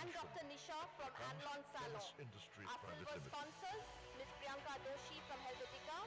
and Dr. Nisha from Anlon Salon. Industries Our Private silver Limited. sponsors, Ms. Priyanka Doshi from Helvetica.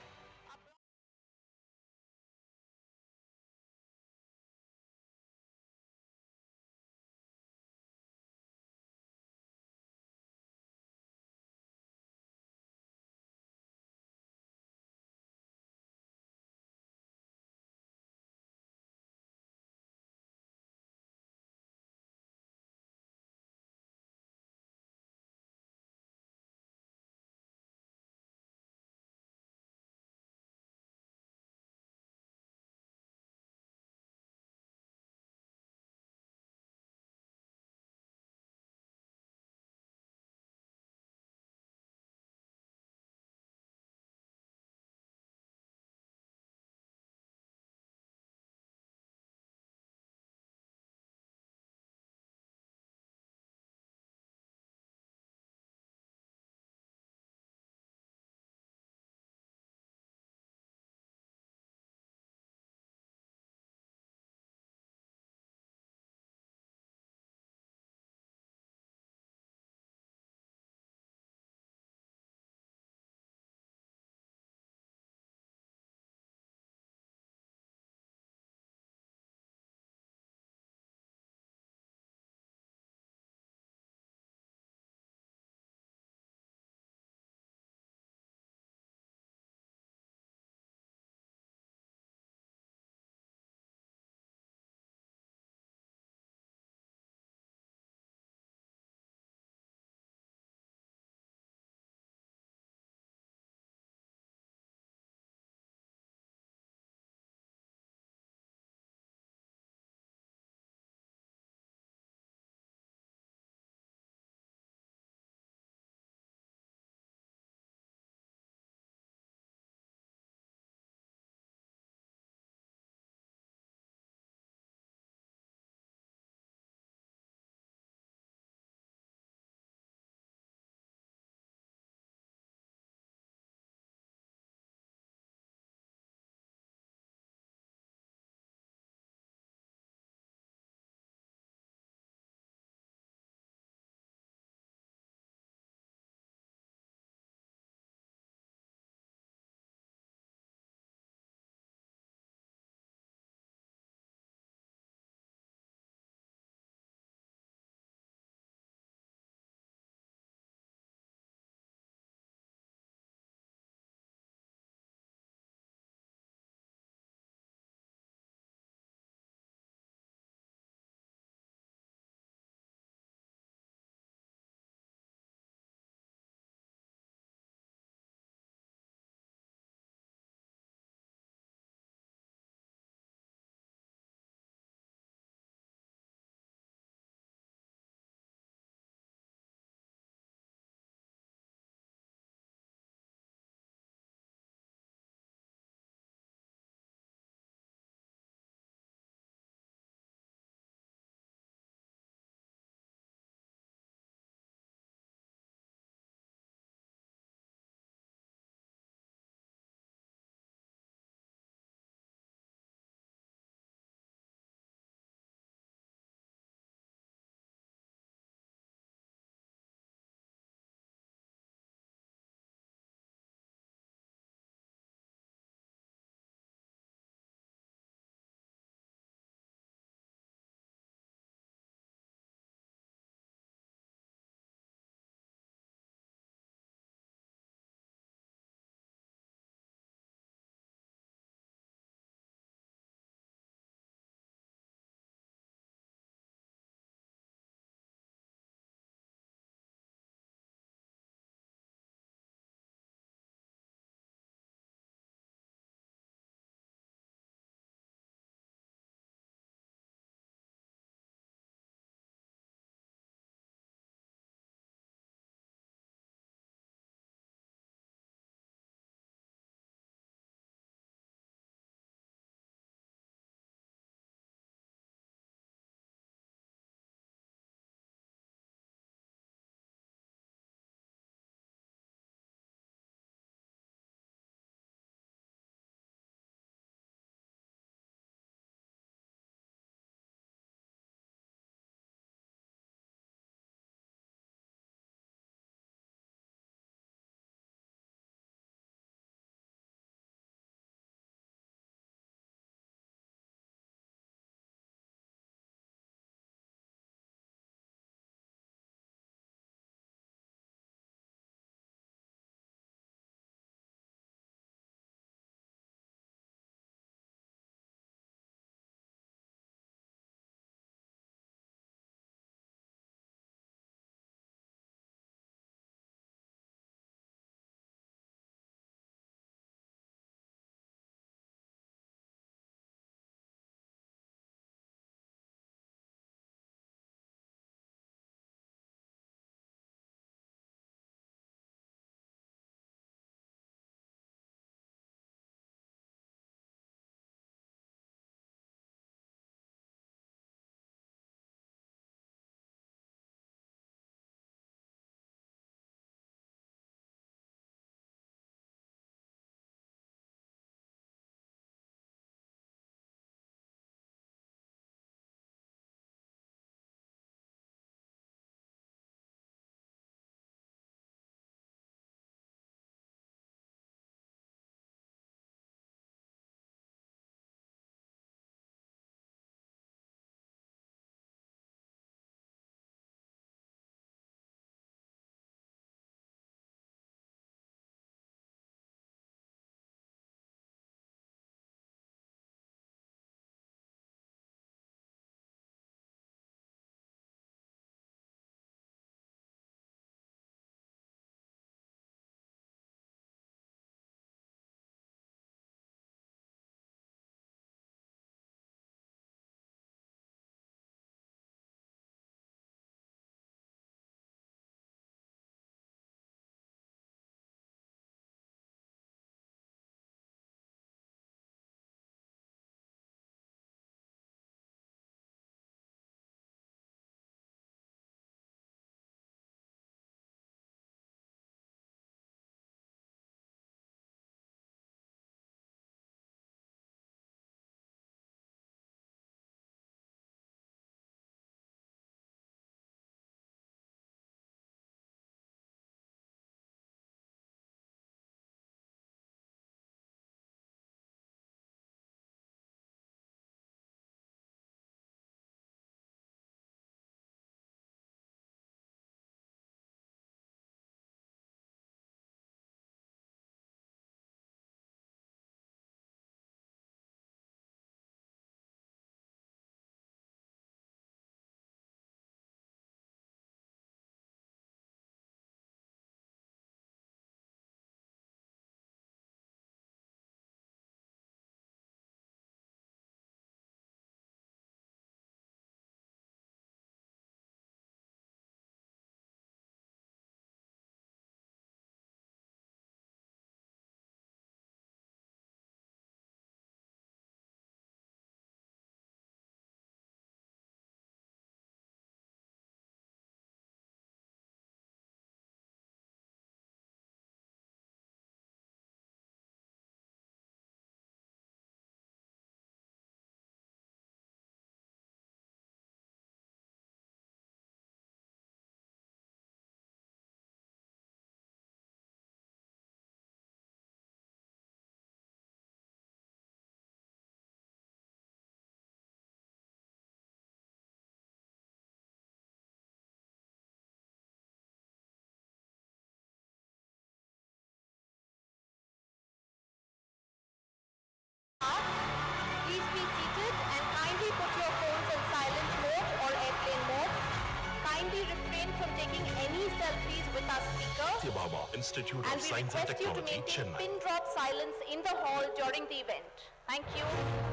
Satyabhama Institute And of we Science and request you to Technology, maintain Chennai. pin drop silence in the hall during the event. Thank you.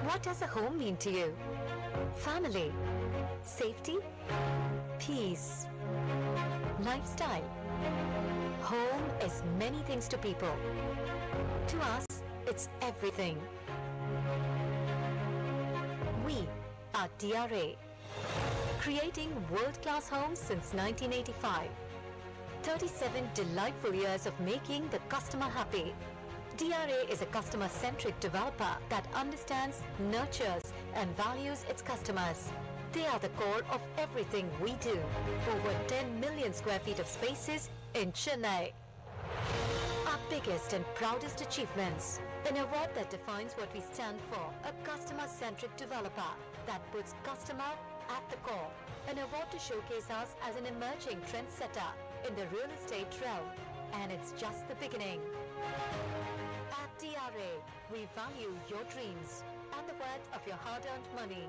What does a home mean to you? Family, safety, peace, lifestyle. Home is many things to people. To us, it's everything. We are DRA, creating world-class homes since 1985. 37 delightful years of making the customer happy. DRA is a customer-centric developer that understands, nurtures, and values its customers. They are the core of everything we do. Over 10 million square feet of spaces in Chennai. Our biggest and proudest achievements. An award that defines what we stand for. A customer-centric developer that puts customer at the core. An award to showcase us as an emerging trendsetter in the real estate realm. And it's just the beginning. At DRA, we value your dreams and the worth of your hard-earned money.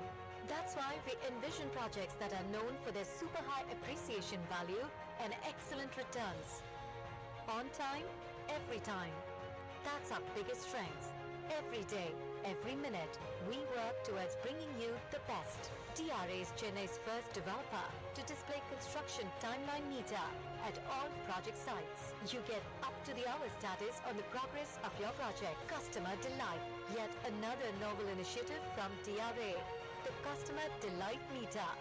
That's why we envision projects that are known for their super high appreciation value and excellent returns. On time, every time. That's our biggest strength. Every day, every minute, we work towards bringing you the best. DRA is Chennai's first developer to display construction timeline meter at all project sites. You get up-to-the-hour status on the progress of your project. Customer Delight, yet another novel initiative from DRA. The Customer Delight Meter,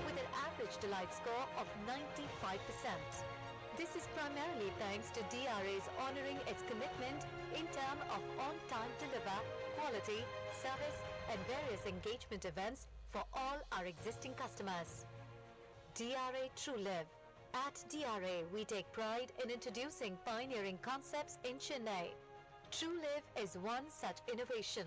with an average delight score of 95%. This is primarily thanks to DRA's honoring its commitment in terms of on-time deliver, quality, service, and various engagement events for all our existing customers. DRA TrueLive. At DRA, we take pride in introducing pioneering concepts in Chennai. TrueLive is one such innovation,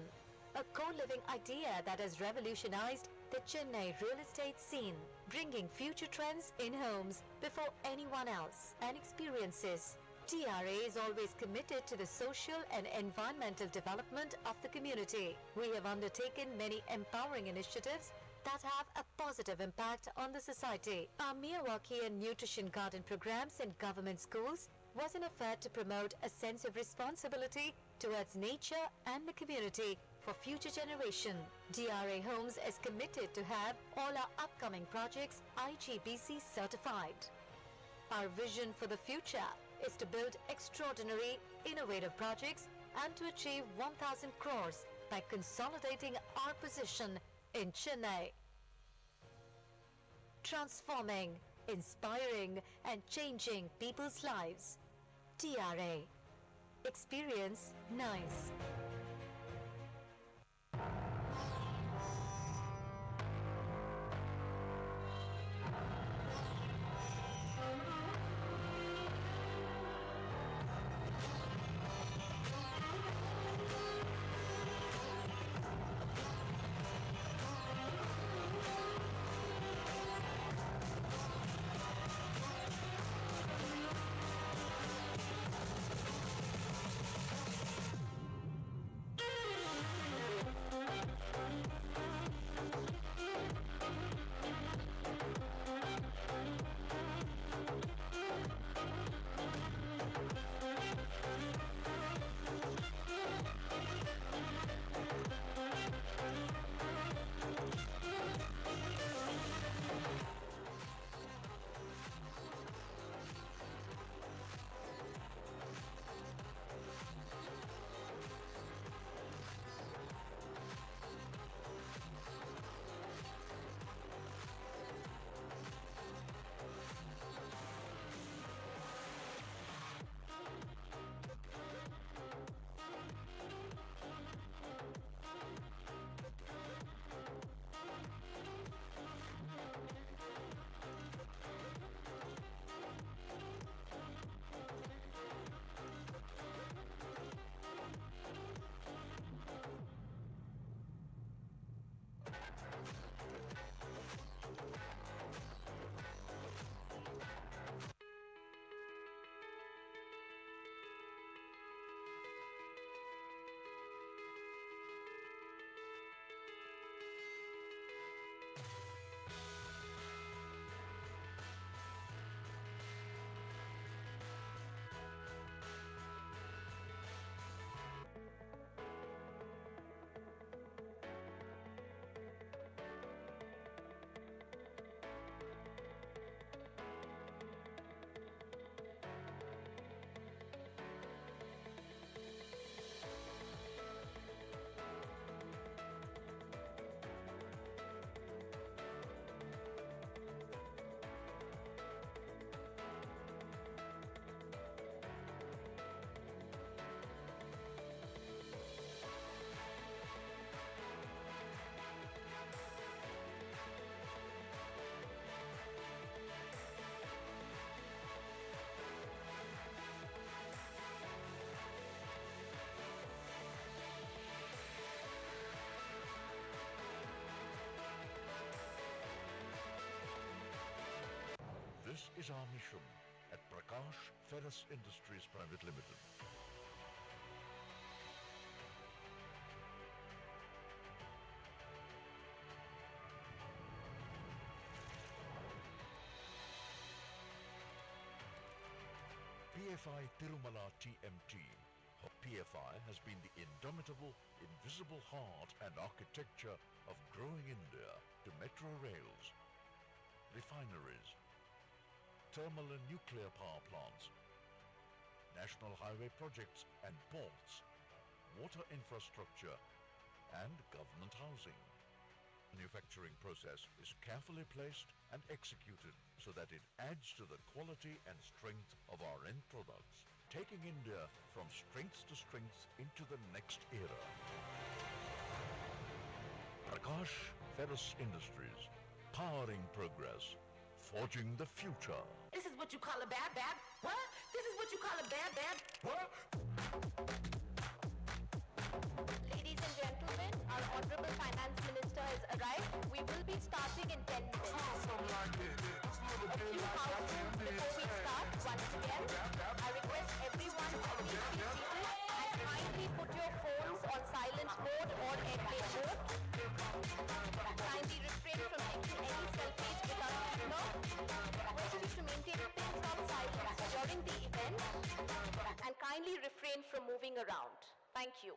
a co-living idea that has revolutionized the Chennai real estate scene, bringing future trends in homes before anyone else and experiences. DRA is always committed to the social and environmental development of the community. We have undertaken many empowering initiatives that have a positive impact on the society. Our Miyawaki and Nutrition Garden programs in government schools was an effort to promote a sense of responsibility towards nature and the community for future generation. DRA Homes is committed to have all our upcoming projects IGBC certified. Our vision for the future is to build extraordinary, innovative projects and to achieve 1,000 crores by consolidating our position in Chennai. Transforming, inspiring, and changing people's lives. DRA. Experience nice. This is our mission at Prakash Ferrous Industries Private Limited. PFI Tirumala TMT, or PFI, has been the indomitable, invisible heart and architecture of growing India to metro rails, refineries, thermal and nuclear power plants, national highway projects and ports, water infrastructure, and government housing. Manufacturing process is carefully placed and executed so that it adds to the quality and strength of our end products, taking India from strength to strength into the next era. Prakash Ferrous Industries, powering progress, forging the future. This is what you call a bad? What? This is what you call a bad? What? Ladies and gentlemen, our Honourable Finance Minister has arrived. We will be starting in 10 minutes. A few households before we start. Once again, I request everyone to please be seated and kindly put your phones on silent mode or airplane mode. Kindly refrain from taking any selfies without humor. Request you to maintain a pin-drop silence during the event and kindly refrain from moving around. Thank you.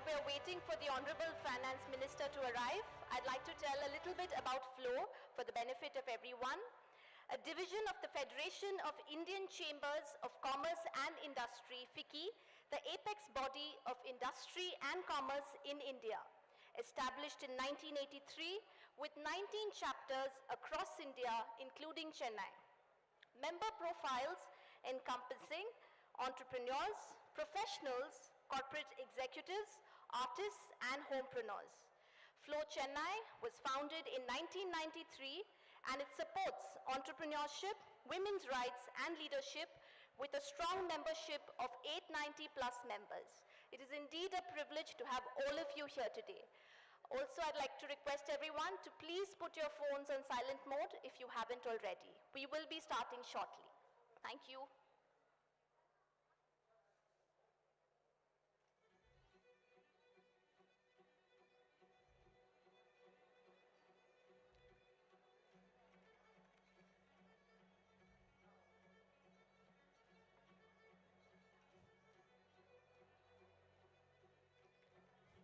While we are waiting for the Honourable Finance Minister to arrive, I'd like to tell a little bit about FLO for the benefit of everyone. A division of the Federation of Indian Chambers of Commerce and Industry, FICCI, the apex body of industry and commerce in India. Established in 1983 with 19 chapters across India, including Chennai. Member profiles encompassing entrepreneurs, professionals, corporate executives, artists, and homepreneurs. FLO Chennai was founded in 1993 and it supports entrepreneurship, women's rights, and leadership with a strong membership of 890 plus members. It is indeed a privilege to have all of you here today. Also, I'd like to request everyone to please put your phones on silent mode if you haven't already. We will be starting shortly. Thank you.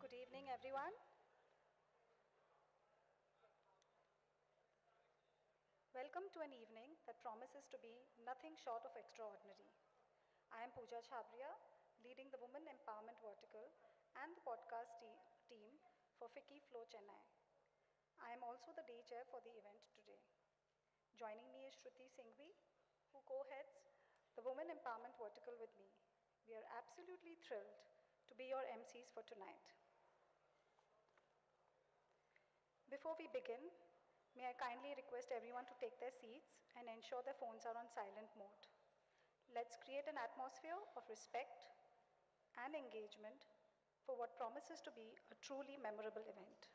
Good evening, everyone. Welcome to an evening that promises to be nothing short of extraordinary. I am Pooja Chhabria, leading the Women Empowerment Vertical and the podcast team for FICCI FLO Chennai. I am also the day chair for the event today. Joining me is Shruti Singhvi, who co-heads the Women Empowerment Vertical with me. We are absolutely thrilled to be your MCs for tonight. Before we begin, may I kindly request everyone to take their seats and ensure their phones are on silent mode. Let's create an atmosphere of respect and engagement for what promises to be a truly memorable event.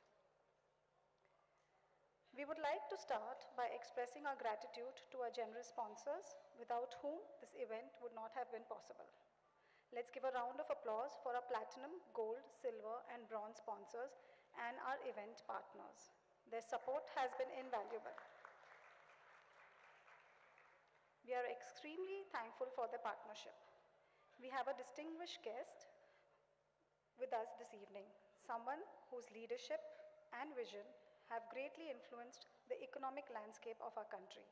We would like to start by expressing our gratitude to our generous sponsors, without whom this event would not have been possible. Let's give a round of applause for our platinum, gold, silver, and bronze sponsors and our event partners. Their support has been invaluable. We are extremely thankful for their partnership. We have a distinguished guest with us this evening, someone whose leadership and vision have greatly influenced the economic landscape of our country.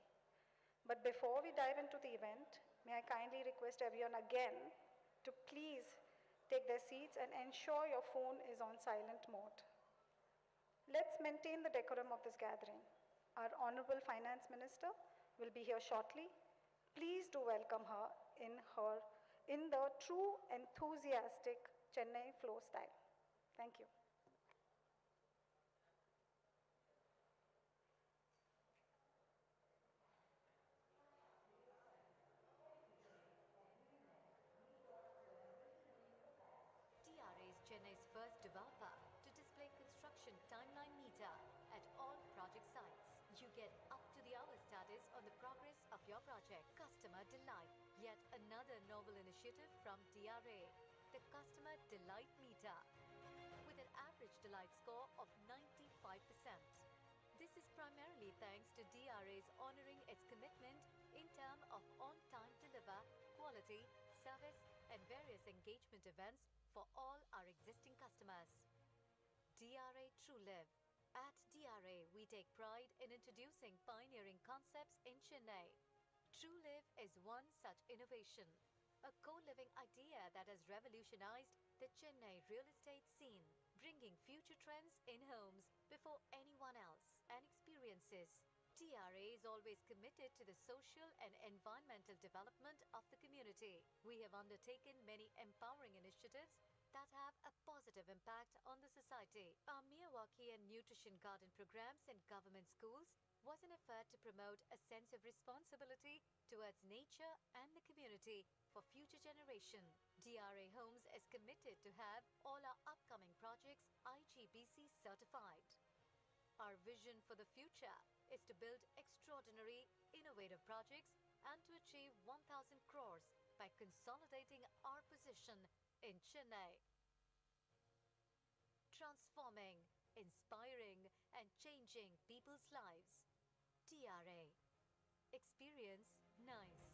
But before we dive into the event, may I kindly request everyone again to please take their seats and ensure your phone is on silent mode. Let's maintain the decorum of this gathering. Our Honourable Finance Minister will be here shortly. Please do welcome her in the true enthusiastic Chennai flow style. Thank you. TRA is Chennai's first developer to display construction timeline meter at all project sites. You get up-to-the-hour status on the progress of your project. Customer Delight, yet another novel initiative from DRA, the Customer Delight Meter, with an average delight score of 95%. This is primarily thanks to DRA's honoring its commitment in terms of on-time deliver, quality, service, and various engagement events for all our existing customers. DRA TrueLive. At DRA, we take pride in introducing pioneering concepts in Chennai. TrueLive is one such innovation, a co-living idea that has revolutionized the Chennai real estate scene, bringing future trends in homes before anyone else and experiences. TRA is always committed to the social and environmental development of the community. We have undertaken many empowering initiatives that have a positive impact on the society. Our Miyawaki and Nutrition Garden programs in government schools was an effort to promote a sense of responsibility towards nature and the community for future generation. DRA Homes is committed to have all our upcoming projects IGBC certified. Our vision for the future is to build extraordinary, innovative projects and to achieve 1,000 crores by consolidating our position in Chennai. Transforming, inspiring, and changing people's lives. TRA. Experience nice.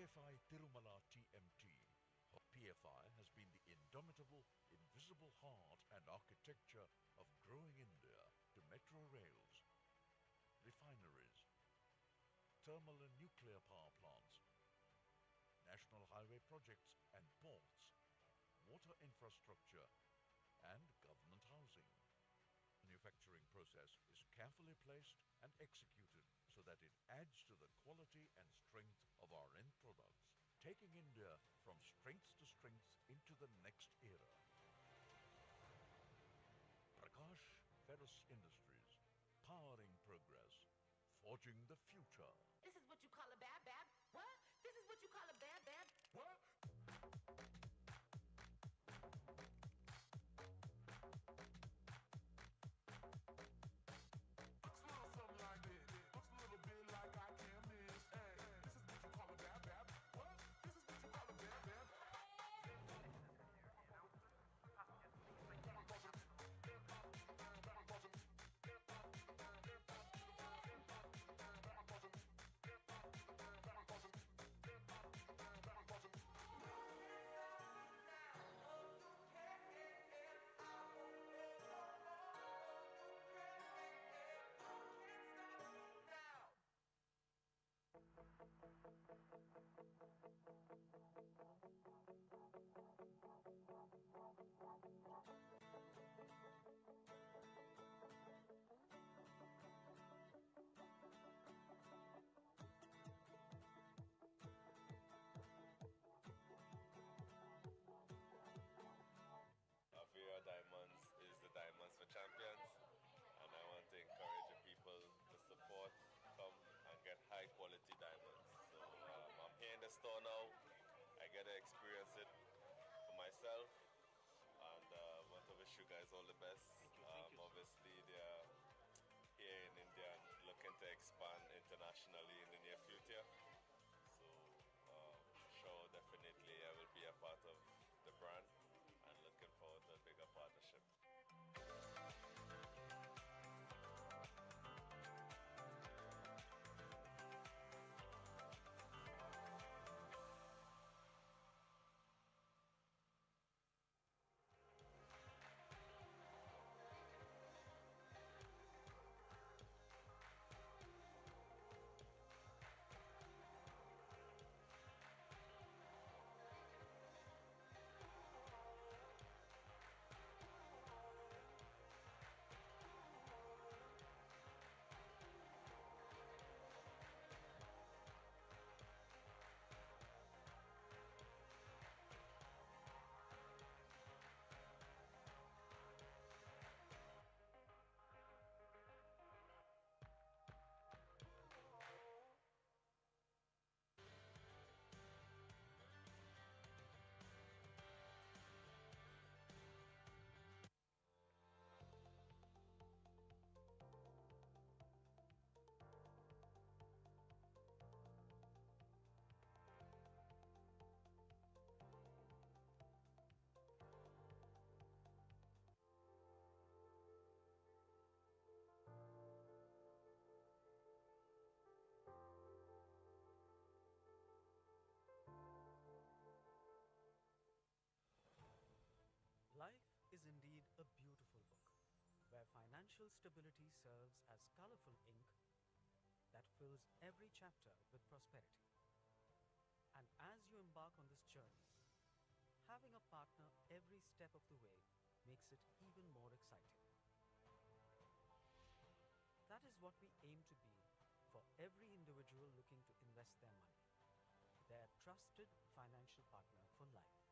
PFI Tirumala TMT, PFI has been the indomitable, invisible heart and architecture of growing India to metro rails, refineries, thermal and nuclear power plants, national highway projects and ports, water infrastructure, and government housing. Manufacturing process is carefully placed and executed so that it adds to the quality and strength of our end products, taking India from strength to strength into the next era. Prakash Ferrous Industries, powering progress, forging the future. This is what you call a bad. What? This is what you call a bad. What? Avira Diamonds is the Diamonds for Champions, and I want to encourage the people to support, come and get high quality diamonds. So I'm here in the store now. I get to experience it for myself, and want to wish you guys all the best. Obviously, they're here in India and looking to expand internationally in the near future. So sure, definitely I will be a part of the brand and looking forward to a bigger partnership. Life is indeed a beautiful book, where financial stability serves as colorful ink that fills every chapter with prosperity. And as you embark on this journey, having a partner every step of the way makes it even more exciting. That is what we aim to be for every individual looking to invest their money, their trusted financial partner for life.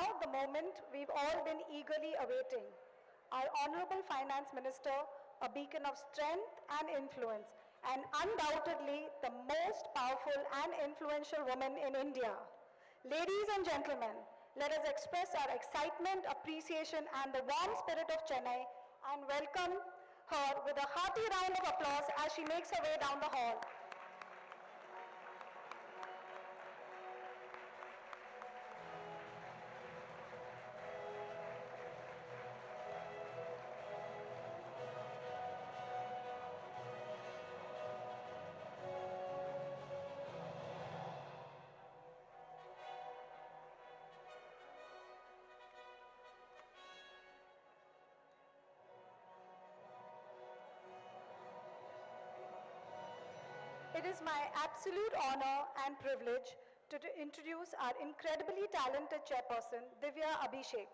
Now, the moment we've all been eagerly awaiting. Our Honourable Finance Minister, a beacon of strength and influence, and undoubtedly the most powerful and influential woman in India. Ladies and gentlemen, let us express our excitement, appreciation, and the warm spirit of Chennai and welcome her with a hearty round of applause as she makes her way down the hall. It is my absolute honor and privilege to introduce our incredibly talented chairperson, Divya Abhishek,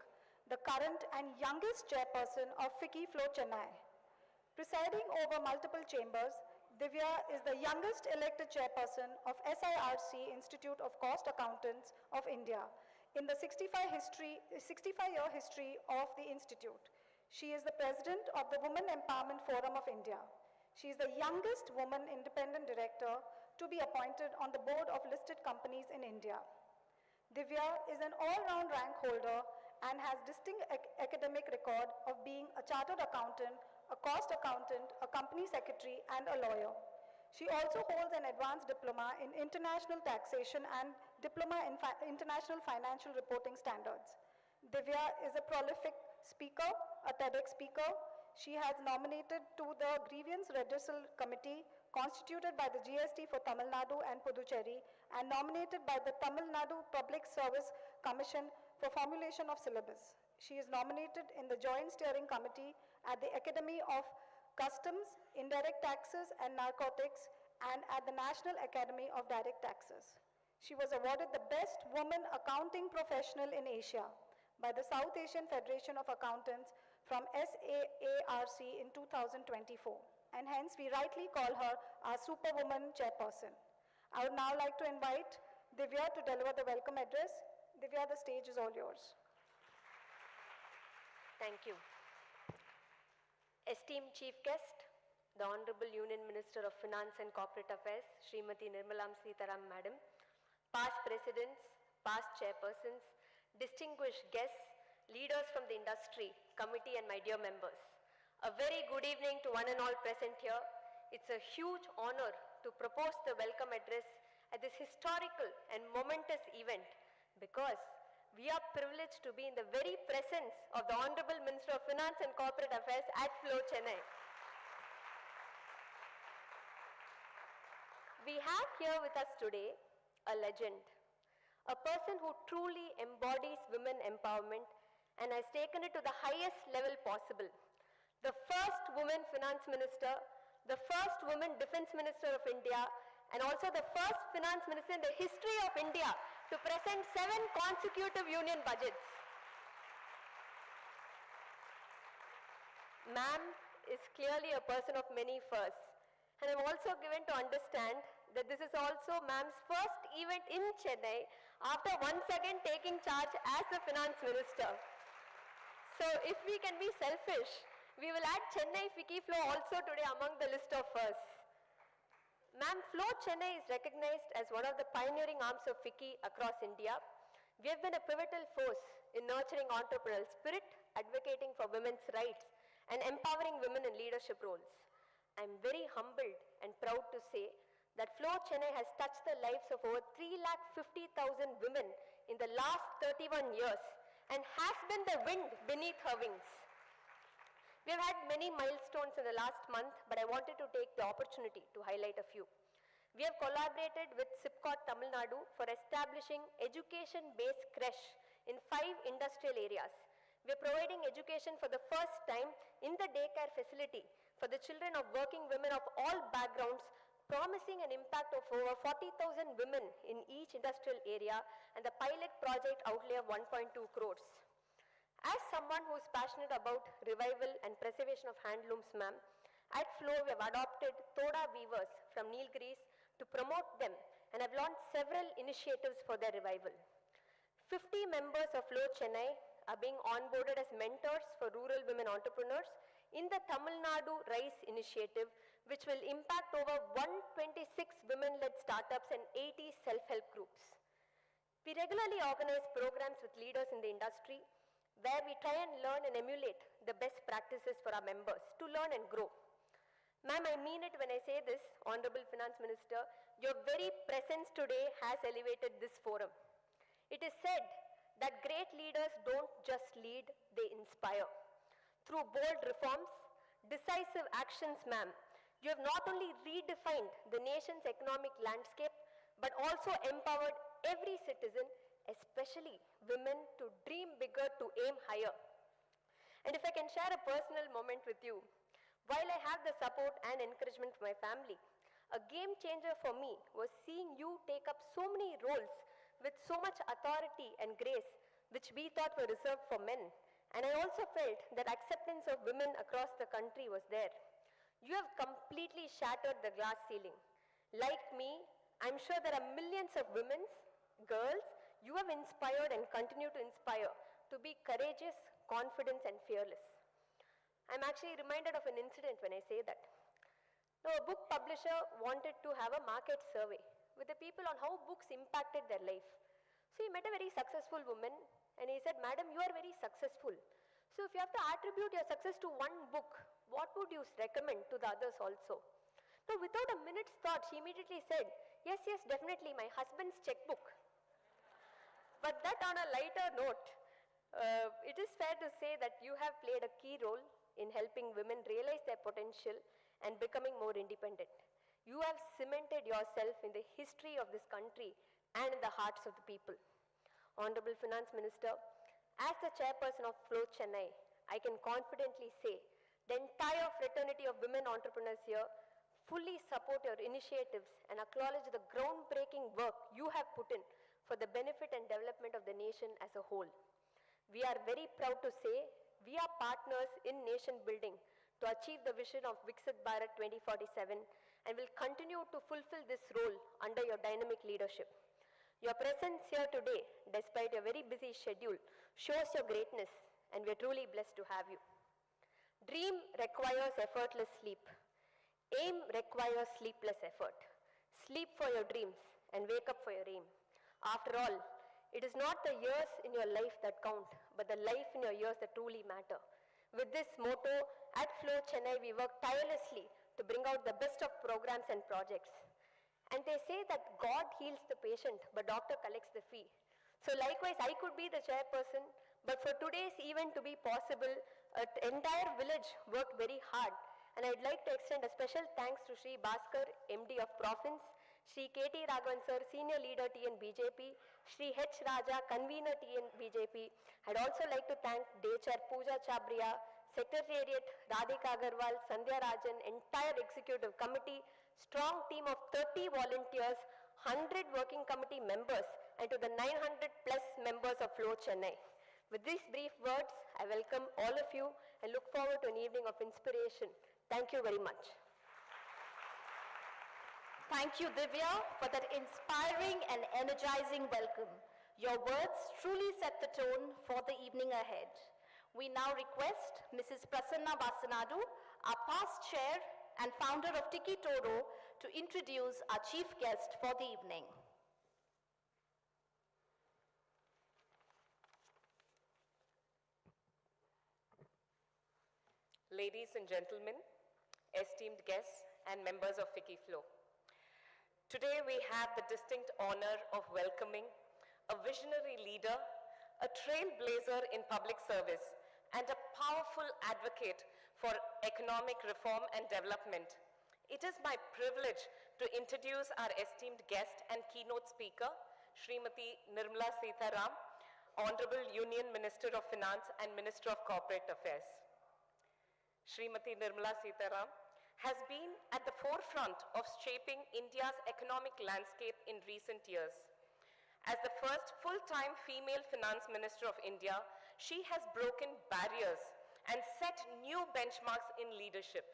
the current and youngest chairperson of FICCI FLO Chennai. Presiding over multiple chambers, Divya is the youngest elected chairperson of SIRC Institute of Cost Accountants of India in the 65-year history of the institute. She is the president of the Women Empowerment Forum of India. She is the youngest woman independent director to be appointed on the board of listed companies in India. Divya is an all-round rank holder and has distinct academic record of being a chartered accountant, a cost accountant, a company secretary, and a lawyer. She also holds an advanced diploma in international taxation and diploma in international financial reporting standards. Divya is a prolific speaker, a TEDx speaker. She has nominated to the Grievance Redressal Committee constituted by the GST for Tamil Nadu and Puducherry and nominated by the Tamil Nadu Public Service Commission for formulation of syllabus. She is nominated in the Joint Steering Committee at the Academy of Customs, Indirect Taxes and Narcotics and at the National Academy of Direct Taxes. She was awarded the Best Woman Accounting Professional in Asia by the South Asian Federation of Accountants from SAARC in 2024, and hence we rightly call her our Superwoman Chairperson. I would now like to invite Divya to deliver the welcome address. Divya, the stage is all yours. Thank you. Esteemed Chief Guest, the Honourable Union Minister of Finance and Corporate Affairs, Srimati Nirmala Sitharaman Madam, past Presidents, past Chairpersons, distinguished guests, leaders from the industry, committee and my dear members. A very good evening to one and all present here. It's a huge honor to propose the welcome address at this historical and momentous event because we are privileged to be in the very presence of the Honourable Minister of Finance and Corporate Affairs at FLO Chennai. We have here with us today a legend, a person who truly embodies women empowerment and has taken it to the highest level possible. The first woman finance minister, the first woman defense minister of India, and also the first finance minister in the history of India to present 7 consecutive union budgets. Ma'am is clearly a person of many firsts. And I'm also given to understand that this is also ma'am's first event in Chennai after once again taking charge as the finance minister. So if we can be selfish, we will add Chennai FICCI FLO also today among the list of firsts. Ma'am, FLO Chennai is recognized as one of the pioneering arms of FICCI across India. We have been a pivotal force in nurturing entrepreneurial spirit, advocating for women's rights, and empowering women in leadership roles. I'm very humbled and proud to say that FLO Chennai has touched the lives of over 350,000 women in the last 31 years and has been the wind beneath her wings. We have had many milestones in the last month, but I wanted to take the opportunity to highlight a few. We have collaborated with SIPCOT Tamil Nadu for establishing education-based creche in 5 industrial areas. We are providing education for the first time in the daycare facility for the children of working women of all backgrounds, promising an impact of over 40,000 women in each industrial area and the pilot project outlay of 1.2 crores. As someone who is passionate about revival and preservation of handlooms, ma'am, at FLO we have adopted Toda weavers from Nilgiris to promote them and have launched several initiatives for their revival. 50 members of FLO Chennai are being onboarded as mentors for rural women entrepreneurs in the Tamil Nadu RISE initiative, which will impact over 126 women-led startups and 80 self-help groups. We regularly organize programs with leaders in the industry where we try and learn and emulate the best practices for our members to learn and grow. Ma'am, I mean it when I say this, Honourable Finance Minister, your very presence today has elevated this forum. It is said that great leaders don't just lead, they inspire. Through bold reforms, decisive actions, ma'am, you have not only redefined the nation's economic landscape, but also empowered every citizen, especially women, to dream bigger, to aim higher. And if I can share a personal moment with you, while I have the support and encouragement from my family, a game changer for me was seeing you take up so many roles with so much authority and grace, which we thought were reserved for men. And I also felt that acceptance of women across the country was there. You have completely shattered the glass ceiling. Like me, I'm sure there are millions of women, girls, you have inspired and continue to inspire to be courageous, confident and fearless. I'm actually reminded of an incident when I say that. Now, a book publisher wanted to have a market survey with the people on how books impacted their life. So he met a very successful woman and he said, Madam, you are very successful. So if you have to attribute your success to one book, what would you recommend to the others also? Now, without a minute's thought, she immediately said, yes, definitely, my husband's checkbook. But that on a lighter note, it is fair to say that you have played a key role in helping women realize their potential and becoming more independent. You have cemented yourself in the history of this country and in the hearts of the people. Honourable Finance Minister, as the Chairperson of FLO Chennai, I can confidently say the entire fraternity of women entrepreneurs here fully support your initiatives and acknowledge the groundbreaking work you have put in for the benefit and development of the nation as a whole. We are very proud to say we are partners in nation building to achieve the vision of Viksit Bharat 2047 and will continue to fulfill this role under your dynamic leadership. Your presence here today, despite your very busy schedule, shows your greatness and we are truly blessed to have you. Dream requires effortless sleep. Aim requires sleepless effort. Sleep for your dreams and wake up for your aim. After all, it is not the years in your life that count, but the life in your years that truly matter. With this motto, at FLO Chennai, we work tirelessly to bring out the best of programs and projects. And they say that God heals the patient, but doctor collects the fee. So likewise, I could be the chairperson, but for today's event to be possible, an entire village worked very hard. And I'd like to extend a special thanks to Sri Bhaskar, MD of Province, Sri K.T. Raghavan Sir, Senior Leader TN BJP, Sri H. Raja, Convener TN BJP. I'd also like to thank Day Chair Pooja Chabria, Secretariat Radhika Agarwal, Sandhya Rajan, entire Executive Committee, strong team of 30 volunteers, 100 working committee members, and to the 900 plus members of FLO Chennai. With these brief words, I welcome all of you and look forward to an evening of inspiration. Thank you very much. Thank you, Divya, for that inspiring and energizing welcome. Your words truly set the tone for the evening ahead. We now request Mrs. Prasanna Basanadu, our past chair and founder of Tiki Toro, to introduce our chief guest for the evening. Ladies and gentlemen, esteemed guests and members of FICCI FLO. Today we have the distinct honor of welcoming a visionary leader, a trailblazer in public service, and a powerful advocate for economic reform and development. It is my privilege to introduce our esteemed guest and keynote speaker, Srimati Nirmala Sitharaman, Honourable Union Minister of Finance and Minister of Corporate Affairs. Srimati Nirmala Sitharaman has been at the forefront of shaping India's economic landscape in recent years. As the first full-time female finance minister of India, she has broken barriers and set new benchmarks in leadership.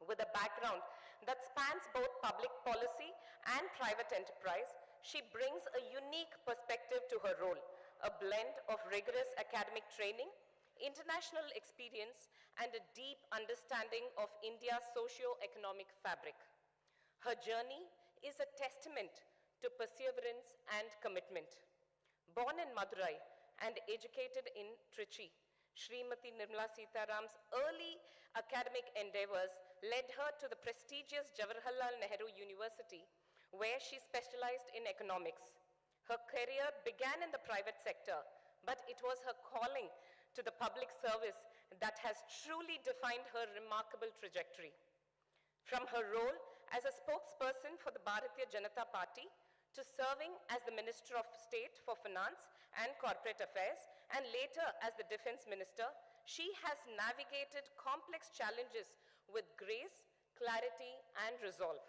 With a background that spans both public policy and private enterprise, she brings a unique perspective to her role, a blend of rigorous academic training, international experience, and a deep understanding of India's socio-economic fabric. Her journey is a testament to perseverance and commitment. Born in Madurai and educated in Trichy, Srimati Nirmala Sitharaman's early academic endeavors led her to the prestigious Jawaharlal Nehru University, where she specialized in economics. Her career began in the private sector, but it was her calling to the public service that has truly defined her remarkable trajectory. From her role as a spokesperson for the Bharatiya Janata Party to serving as the Minister of State for Finance and Corporate Affairs, and later as the Defense Minister, she has navigated complex challenges with grace, clarity, and resolve.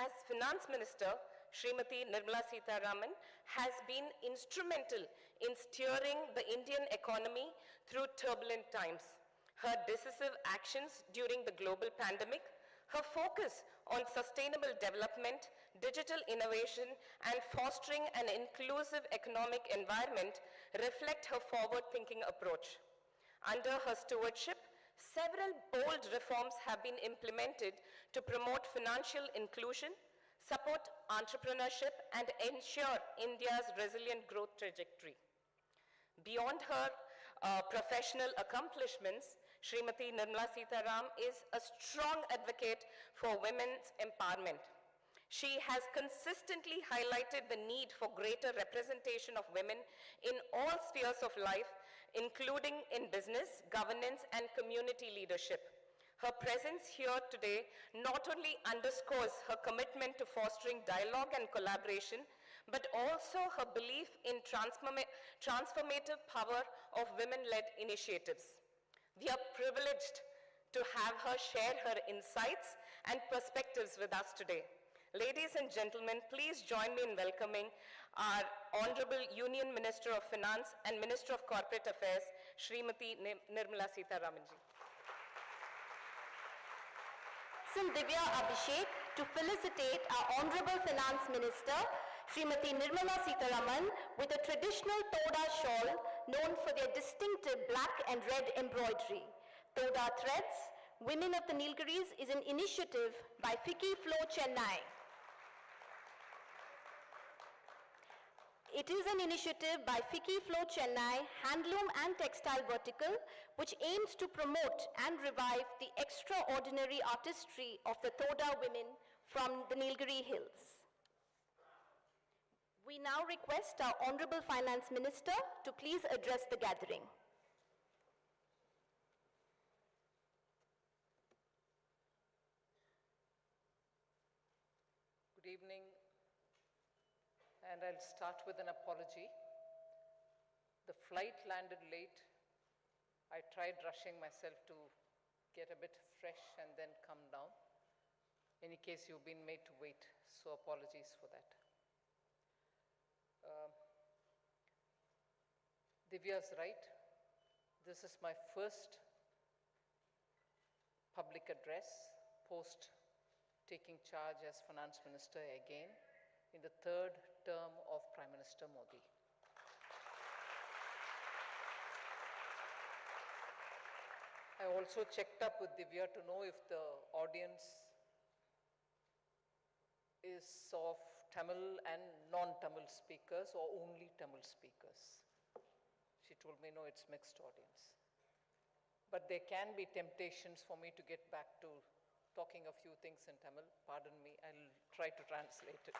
As Finance Minister, Srimati Nirmala Sitharaman has been instrumental in steering the Indian economy through turbulent times. Her decisive actions during the global pandemic, her focus on sustainable development, digital innovation, and fostering an inclusive economic environment reflect her forward-thinking approach. Under her stewardship, several bold reforms have been implemented to promote financial inclusion, support entrepreneurship, and ensure India's resilient growth trajectory. Beyond her professional accomplishments, Srimati Nirmala Sitharaman is a strong advocate for women's empowerment. She has consistently highlighted the need for greater representation of women in all spheres of life, including in business, governance, and community leadership. Her presence here today not only underscores her commitment to fostering dialogue and collaboration, but also her belief in transformative power of women-led initiatives. We are privileged to have her share her insights and perspectives with us today. Ladies and gentlemen, please join me in welcoming our Honourable Union Minister of Finance and Minister of Corporate Affairs, Srimati Nirmala Sitharaman ji. Divya Abhishek to felicitate our Honourable Finance Minister, Srimati Nirmala Sitharaman, with a traditional Toda shawl known for their distinctive black and red embroidery. Toda Threads, Women of the Nilgiris is an initiative by FICCI FLO Chennai. It is an initiative by FICCI FLO Chennai, Handloom and Textile Vertical, which aims to promote and revive the extraordinary artistry of the Toda women from the Nilgiri Hills. We now request our Honourable Finance Minister to please address the gathering. Good evening, and I'll start with an apology. The flight landed late. I tried rushing myself to get a bit fresh and then come down. In any case, you've been made to wait, so apologies for that. Divya's right. This is my first public address post taking charge as Finance Minister again in the third term of Prime Minister Modi. I also checked up with Divya to know if the audience is of Tamil and non-Tamil speakers or only Tamil speakers. She told me, no, it's mixed audience. But there can be temptations for me to get back to talking a few things in Tamil. Pardon me, I'll try to translate it.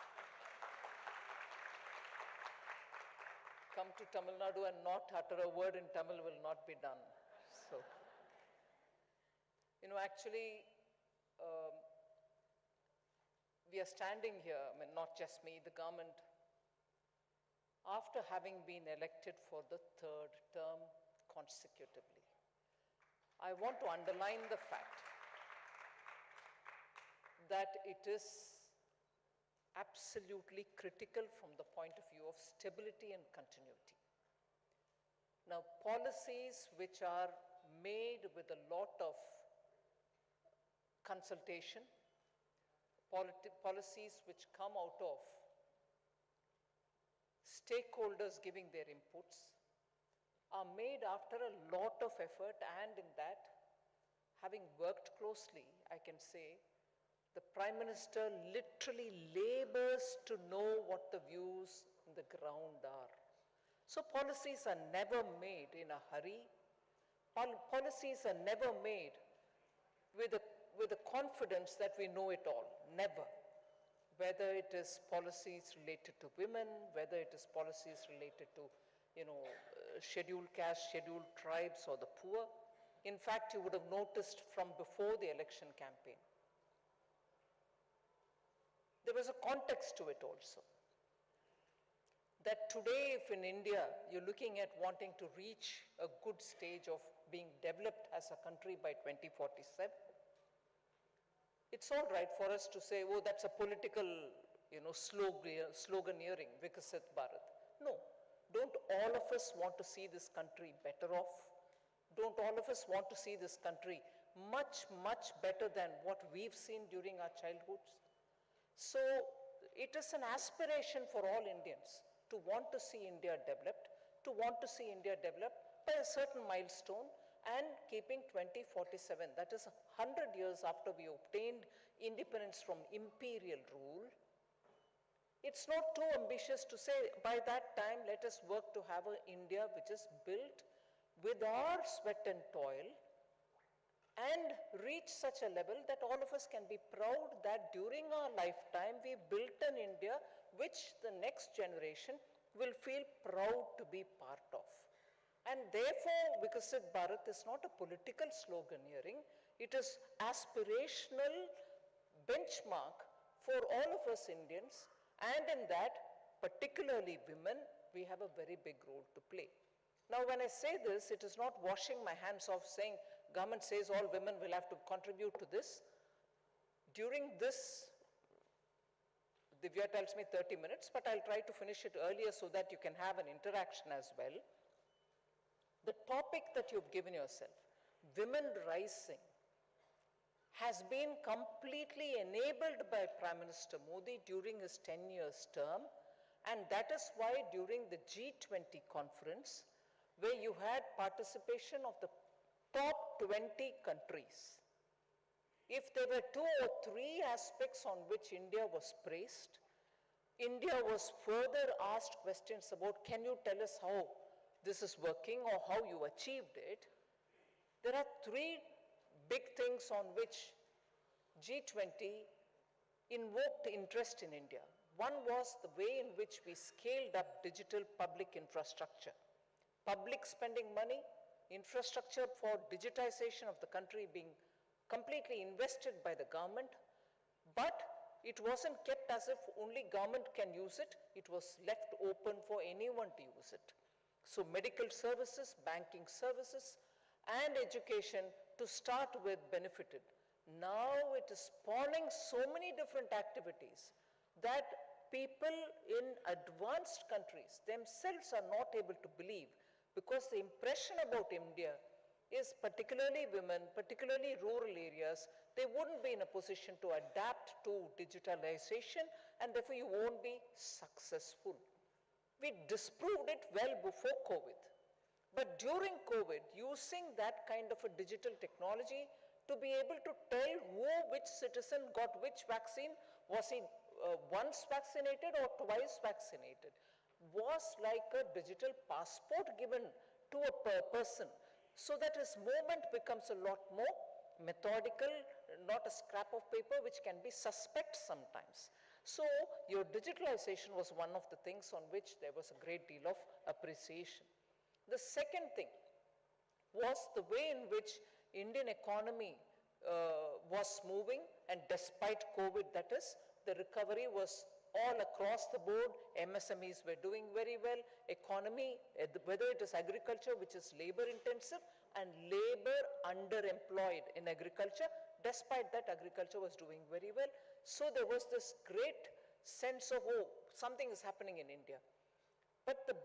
Come to Tamil Nadu and not utter a word in Tamil will not be done. So, actually, we are standing here, I mean, not just me, the government, after having been elected for the third term consecutively. I want to underline the fact that it is absolutely critical from the point of view of stability and continuity. Now, policies which are made with a lot of consultation, policies which come out of stakeholders giving their inputs, are made after a lot of effort, and in that, having worked closely, I can say, the Prime Minister literally labors to know what the views on the ground are. So policies are never made in a hurry. Policies are never made with a confidence that we know it all, never. Whether it is policies related to women, whether it is policies related to, scheduled caste, scheduled tribes, or the poor. In fact, you would have noticed from before the election campaign, there was a context to it also. That today, if in India, you're looking at wanting to reach a good stage of being developed as a country by 2047, it's all right for us to say, oh, that's a political, sloganeering, Vikasit Bharat. No, don't all of us want to see this country better off? Don't all of us want to see this country much, much better than what we've seen during our childhoods? So it is an aspiration for all Indians to want to see India developed, by a certain milestone, and keeping 2047, that is 100 years after we obtained independence from imperial rule. It's not too ambitious to say, by that time, let us work to have an India which is built with our sweat and toil, and reach such a level that all of us can be proud that during our lifetime we built an India which the next generation will feel proud to be part of. And therefore, Vikasit Bharat is not a political sloganeering, it is aspirational benchmark for all of us Indians, and in that, particularly women, we have a very big role to play. Now, when I say this, it is not washing my hands off saying, government says all women will have to contribute to this. During this, Divya tells me 30 minutes, but I'll try to finish it earlier so that you can have an interaction as well. The topic that you've given yourself, women rising, has been completely enabled by Prime Minister Modi during his 10 years term, and that is why during the G20 conference, where you had participation of the top 20 countries, if there were 2 or 3 aspects on which India was praised, India was further asked questions about, can you tell us how this is working or how you achieved it? There are 3 big things on which G20 invoked interest in India. One was the way in which we scaled up digital public infrastructure. Public spending money, infrastructure for digitization of the country being completely invested by the government, but it wasn't kept as if only government can use it, it was left open for anyone to use it. So medical services, banking services, and education to start with benefited. Now it is spawning so many different activities that people in advanced countries themselves are not able to believe, because the impression about India is particularly women, particularly rural areas, they wouldn't be in a position to adapt to digitalization, and therefore you won't be successful. We disproved it well before COVID. But during COVID, using that kind of a digital technology to be able to tell which citizen got which vaccine, was he once vaccinated or twice vaccinated, was like a digital passport given to a person, so that his movement becomes a lot more methodical, not a scrap of paper which can be suspect sometimes. So your digitalization was one of the things on which there was a great deal of appreciation. The second thing was the way in which Indian economy was moving, and despite COVID, that is, the recovery was all across the board. MSMEs were doing very well. Economy, whether it is agriculture, which is labor intensive, and labor underemployed in agriculture, despite that agriculture was doing very well. So there was this great sense of, oh, something is happening in India. But the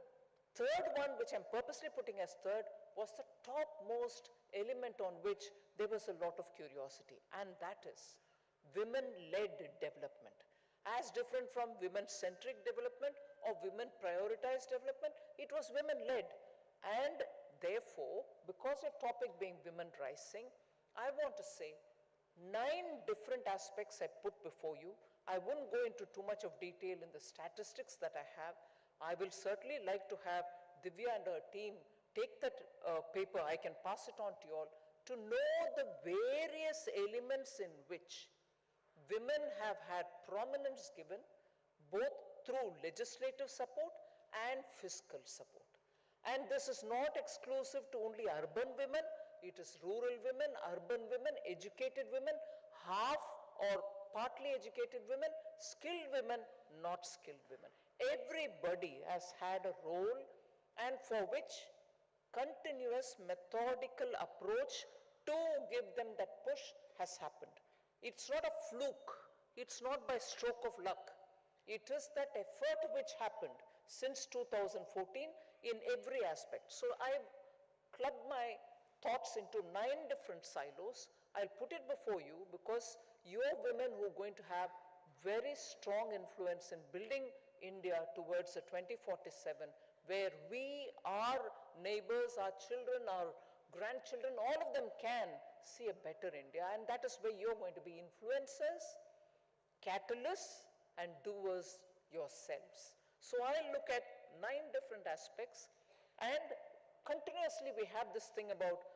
third one, which I'm purposely putting as third, was the topmost element on which there was a lot of curiosity, and that is women-led development. As different from women-centric development or women-prioritized development, it was women-led. And therefore, because of topic being women rising, I want to say 9 different aspects I put before you. I wouldn't go into too much of detail in the statistics that I have. I will certainly like to have Divya and her team take that paper, I can pass it on to you all, to know the various elements in which women have had prominence given, both through legislative support and fiscal support. And this is not exclusive to only urban women, it is rural women, urban women, educated women, half or partly educated women, skilled women, not skilled women. Everybody has had a role, and for which continuous methodical approach to give them that push has happened. It's not a fluke, it's not by stroke of luck. It is that effort which happened since 2014 in every aspect. So I've clubbed my thoughts into 9 different silos. I'll put it before you because you're women who are going to have very strong influence in building India towards a 2047, where we, our neighbors, our children, our grandchildren, all of them can see a better India. And that is where you're going to be influencers, catalysts, and doers yourselves. So I'll look at 9 different aspects, and continuously we have this thing about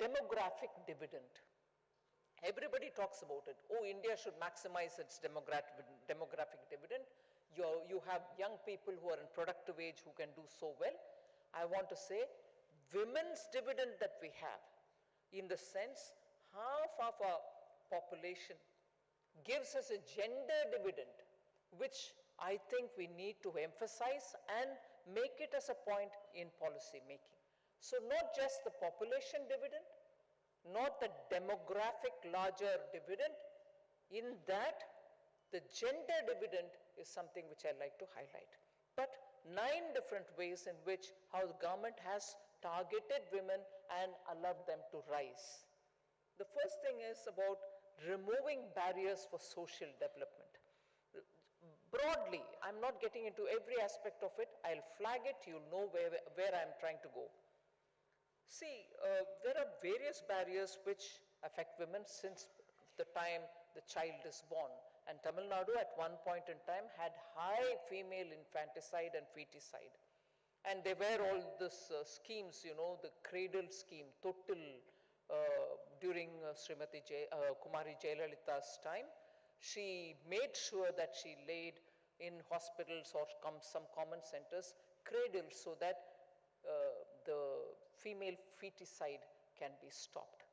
demographic dividend. Everybody talks about it. Oh, India should maximize its demographic dividend. You have young people who are in productive age who can do so well. I want to say women's dividend that we have, in the sense half of our population gives us a gender dividend, which I think we need to emphasize and make it as a point in policy making. So not just the population dividend, not the demographic larger dividend, in that the gender dividend is something which I like to highlight. But 9 different ways in which how the government has targeted women and allowed them to rise. The first thing is about removing barriers for social development. Broadly, I'm not getting into every aspect of it. I'll flag it, you'll know where I'm trying to go. See, there are various barriers which affect women since the time the child is born. And Tamil Nadu at one point in time had high female infanticide and feticide. And there were all these schemes, you know, the cradle scheme, total, during Kumari Jayalalitha's time. She made sure that she laid in hospitals or some common centers cradles so that the female feticide can be stopped.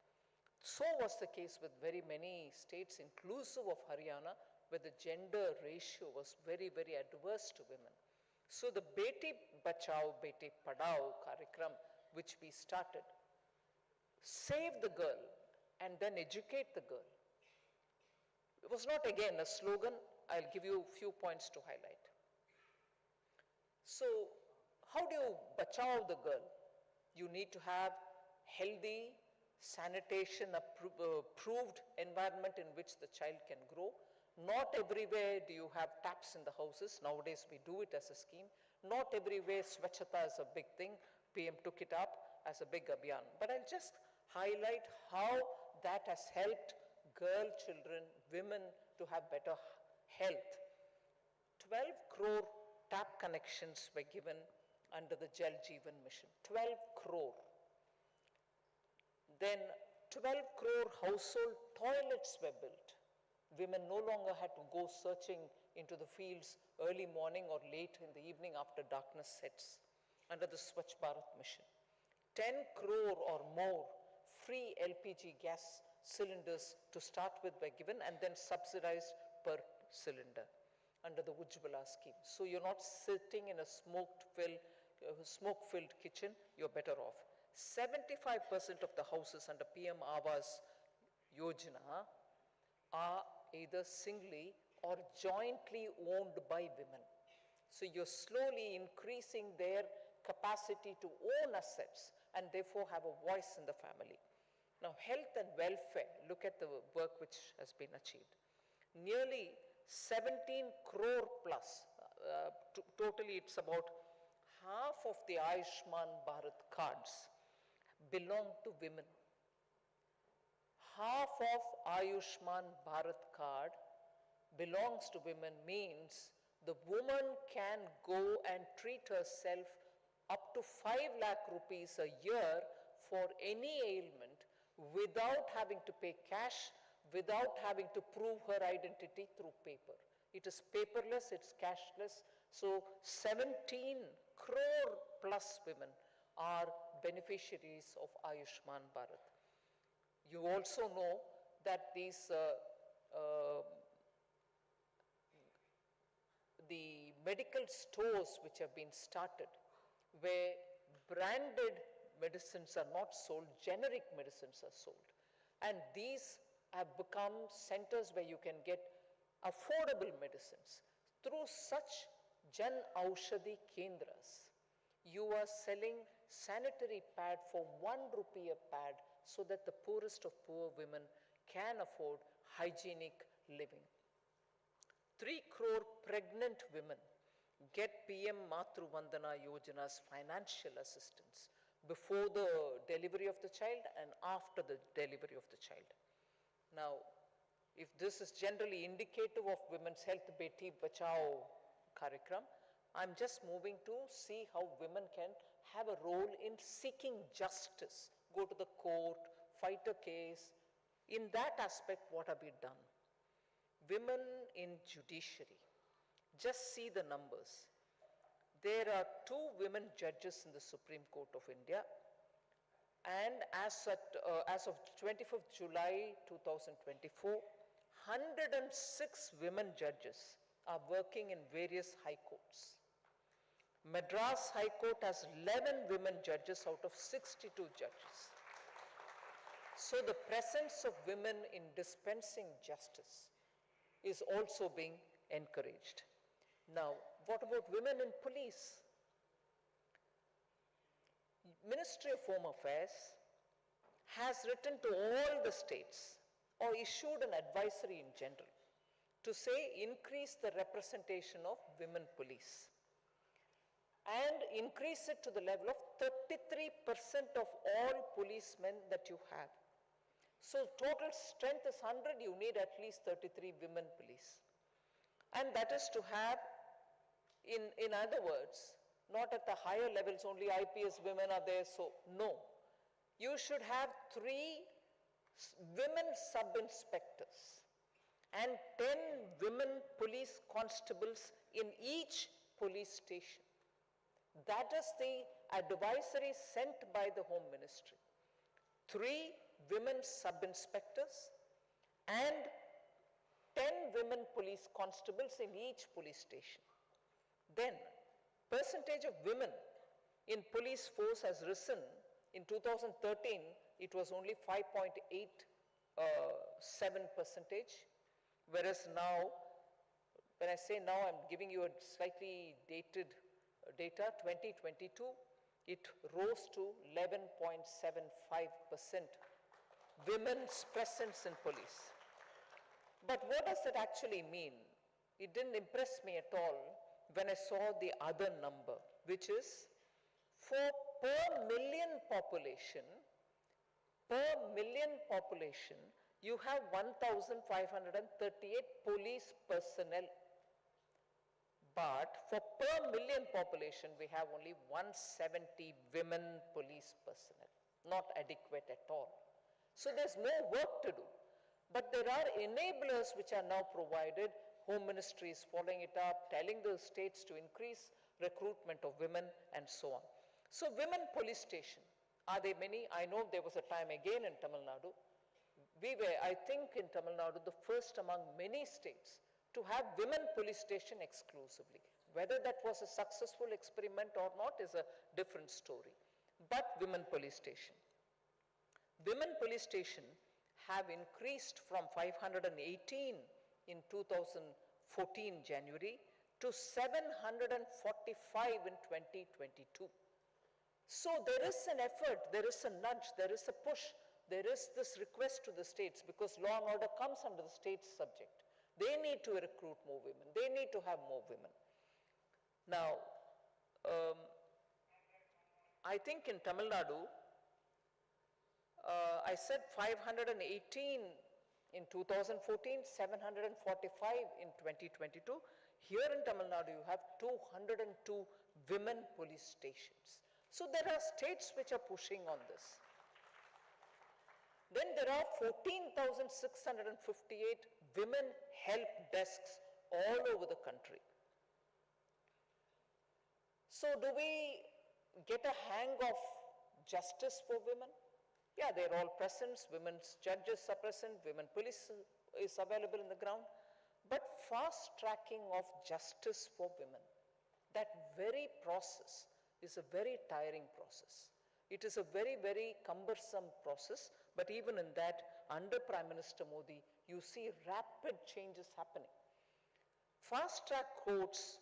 So was the case with very many states, inclusive of Haryana, where the gender ratio was very, very adverse to women. So the Beti Bachao, Beti Padhao Karikram, which we started, save the girl and then educate the girl. It was not again a slogan. I'll give you a few points to highlight. So how do you bachao the girl? You need to have healthy, sanitation approved environment in which the child can grow. Not everywhere do you have taps in the houses. Nowadays we do it as a scheme. Not everywhere Swachhata is a big thing. PM took it up as a big abhiyan. But I'll just highlight how that has helped girl children, women to have better health. 12 crore tap connections were given under the Jal Jeevan mission. 12 crore. Then 12 crore household toilets were built. Women no longer had to go searching into the fields early morning or late in the evening after darkness sets under the Swachh Bharat mission. 10 crore or more free LPG gas cylinders to start with were given and then subsidized per cylinder under the Ujjwala scheme. So you're not sitting in a smoke-filled kitchen, you're better off. 75% of the houses under PM Awas Yojana are either singly or jointly owned by women. So you're slowly increasing their capacity to own assets and therefore have a voice in the family. Now, health and welfare, look at the work which has been achieved. Nearly 17 crore plus. Totally it's about half of the Ayushman Bharat cards belong to women. Half of Ayushman Bharat card belongs to women means the woman can go and treat herself up to 5 lakh rupees a year for any ailment without having to pay cash, without having to prove her identity through paper. It is paperless, it's cashless. So 17 crore plus women are beneficiaries of Ayushman Bharat. You also know that these the medical stores which have been started, where branded medicines are not sold, generic medicines are sold. And these have become centers where you can get affordable medicines. Through such Jan Aushadhi Kendras, you are selling sanitary pad for 1 rupee a pad so that the poorest of poor women can afford hygienic living. 3 crore pregnant women get PM Matru Vandana Yojana's financial assistance before the delivery of the child and after the delivery of the child. Now, if this is generally indicative of women's health, Beti Bachao Karikram, I'm just moving to see how women can have a role in seeking justice, go to the court, fight a case. In that aspect, what have we done? Women in judiciary, just see the numbers. There are 2 women judges in the Supreme Court of India, and as of 25th July 2024, 106 women judges are working in various high courts. Madras High Court has 11 women judges out of 62 judges. So the presence of women in dispensing justice is also being encouraged. Now, what about women in police? Ministry of Home Affairs has written to all the states or issued an advisory in general to say increase the representation of women police and increase it to the level of 33% of all policemen that you have. So total strength is 100, you need at least 33 women police. And that is to have, in other words, not at the higher levels, only IPS women are there, so no. You should have 3 women sub-inspectors and 10 women police constables in each police station. That is the advisory sent by the Home Ministry. 3 women sub-inspectors and 10 women police constables in each police station. Then, percentage of women in police force has risen. In 2013, it was only 5.87%, whereas now, when I say now, I'm giving you a slightly dated data, 2022, it rose to 11.75% women's presence in police. But what does it actually mean? It didn't impress me at all when I saw the other number, which is for per million population, you have 1,538 police personnel. But for per million population, we have only 170 women police personnel, not adequate at all. So there's more work to do. But there are enablers which are now provided. Home Ministry is following it up, telling the states to increase recruitment of women and so on. So women police station, are there many? I know there was a time again in Tamil Nadu. We were, I think in Tamil Nadu, the first among many states to have women police station exclusively. Whether that was a successful experiment or not is a different story. But women police station. Women police station have increased from 518 in 2014 January to 745 in 2022. So there is an effort, there is a nudge, there is a push, there is this request to the states because law and order comes under the state's subject. They need to recruit more women. They need to have more women. Now, I think in Tamil Nadu, I said 518 in 2014, 745 in 2022. Here in Tamil Nadu, you have 202 women police stations. So there are states which are pushing on this. Then there are 14,658 women help desks all over the country. So do we get a hang of justice for women? Yeah, they're all present, women's judges are present, women police is available in the ground. But fast tracking of justice for women, that very process is a very tiring process. It is a very, very cumbersome process, but even in that, under Prime Minister Modi, you see rapid changes happening. Fast track courts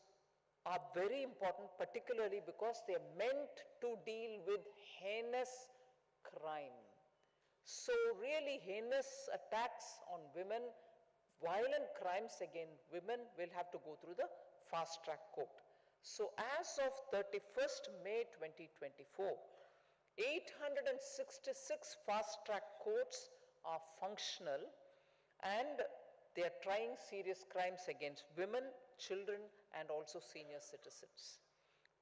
are very important, particularly because they are meant to deal with heinous crime. So really heinous attacks on women, violent crimes against women will have to go through the fast track court. So as of 31st May 2024, 866 fast track courts are functional and they are trying serious crimes against women, children and also senior citizens.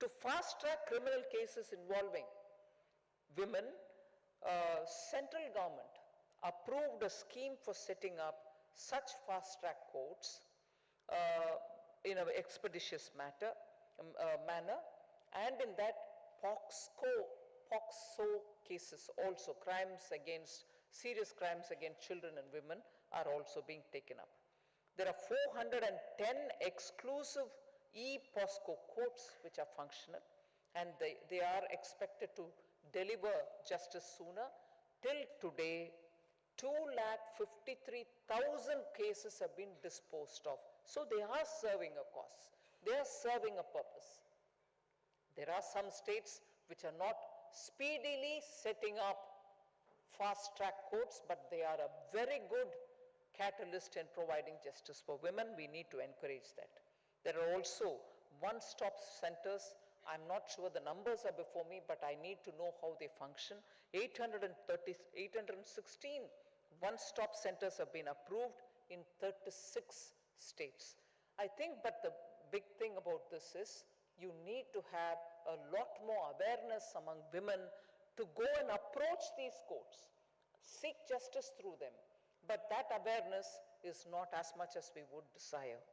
To fast track criminal cases involving women, central government approved a scheme for setting up such fast track courts in an expeditious manner, and in that POCSO cases also, serious crimes against children and women are also being taken up. There are 410 exclusive e-POSCO courts which are functional, and they are expected to deliver justice sooner. Till today, 253,000 cases have been disposed of. So they are serving a cause. They are serving a purpose. There are some states which are not speedily setting up fast track courts, but they are a very good catalyst in providing justice for women. We need to encourage that. There are also one-stop centers. I'm not sure the numbers are before me, but I need to know how they function. 816 one-stop centers have been approved in 36 states. I think, but the big thing about this is you need to have a lot more awareness among women to go and approach these courts, seek justice through them. But that awareness is not as much as we would desire.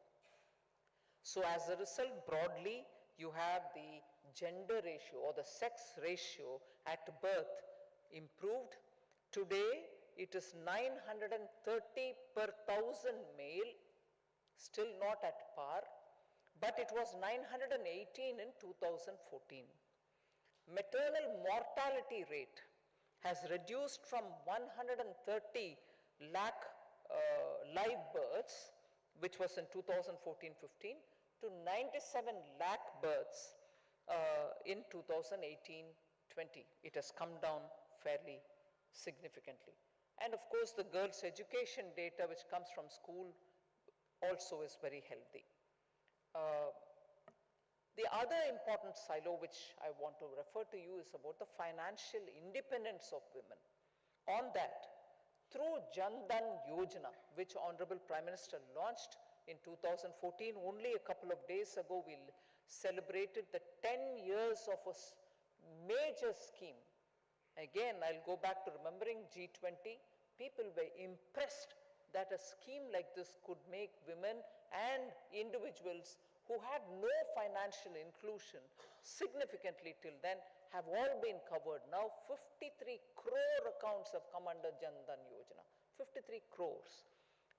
So as a result, broadly, you have the gender ratio or the sex ratio at birth improved. Today, it is 930 per 1,000 male, still not at par, but it was 918 in 2014. Maternal mortality rate has reduced from 130 lakh live births, which was in 2014-15, to 97 lakh births in 2018-20. It has come down fairly significantly. And of course, the girls' education data which comes from school also is very healthy. The other important silo which I want to refer to you is about the financial independence of women. On that, through Jan Dhan Yojana, which Honourable Prime Minister launched in 2014, only a couple of days ago, we celebrated the 10 years of a major scheme. Again, I'll go back to remembering G20. People were impressed that a scheme like this could make women and individuals who had no financial inclusion significantly till then have all been covered. Now 53 crore accounts have come under Jan Dhan Yojana. 53 crores.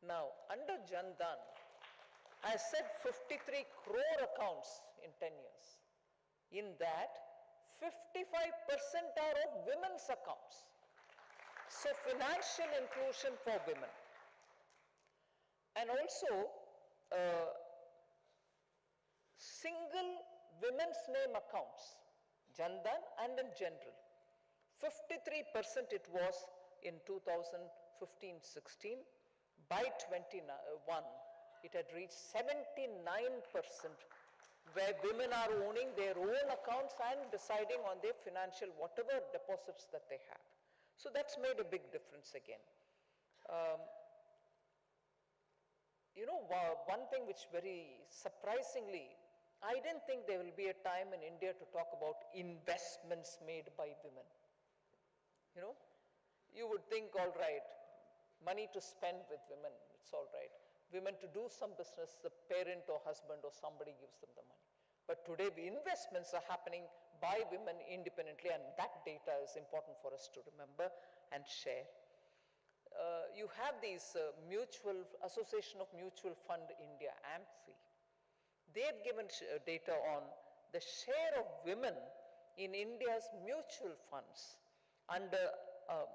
Now under Jan Dhan, I said 53 crore accounts in 10 years. In that, 55% are of women's accounts. So financial inclusion for women. And also, single women's name accounts, Jan Dhan and in general. 53% it was in 2015-16. By 21, it had reached 79%, where women are owning their own accounts and deciding on their financial, whatever deposits that they have. So that's made a big difference again. One thing which very surprisingly, I didn't think there will be a time in India to talk about investments made by women. You would think, all right, money to spend with women, it's all right. Women to do some business, the parent or husband or somebody gives them the money. But today, the investments are happening by women independently, and that data is important for us to remember and share. You have these Association of Mutual Fund India, AMFI. They've given data on the share of women in India's mutual funds under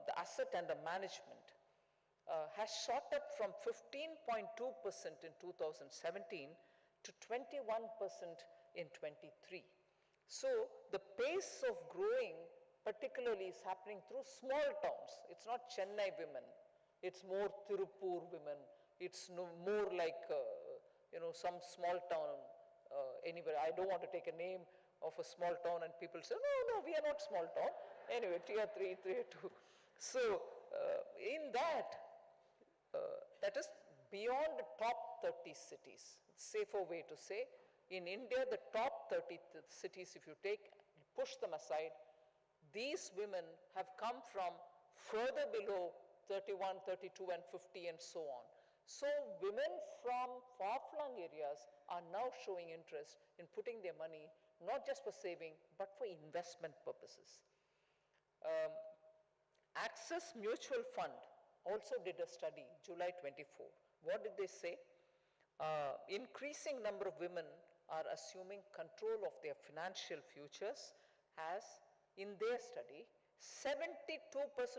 the asset under management has shot up from 15.2% in 2017 to 21% in 23. So the pace of growing particularly is happening through small towns. It's not Chennai women. It's more Tirupur women. It's more like, some small town anywhere. I don't want to take a name of a small town and people say, no, we are not small town. Anyway, tier 3, tier 2. So in that is beyond the top 30 cities. Safer way to say, in India, the top 30 cities, if you push them aside, these women have come from further below 31, 32, and 50, and so on. So women from far-flung areas are now showing interest in putting their money, not just for saving, but for investment purposes. Axis Mutual Fund also did a study, July 24. What did they say? Increasing number of women are assuming control of their financial futures, as in their study, 72%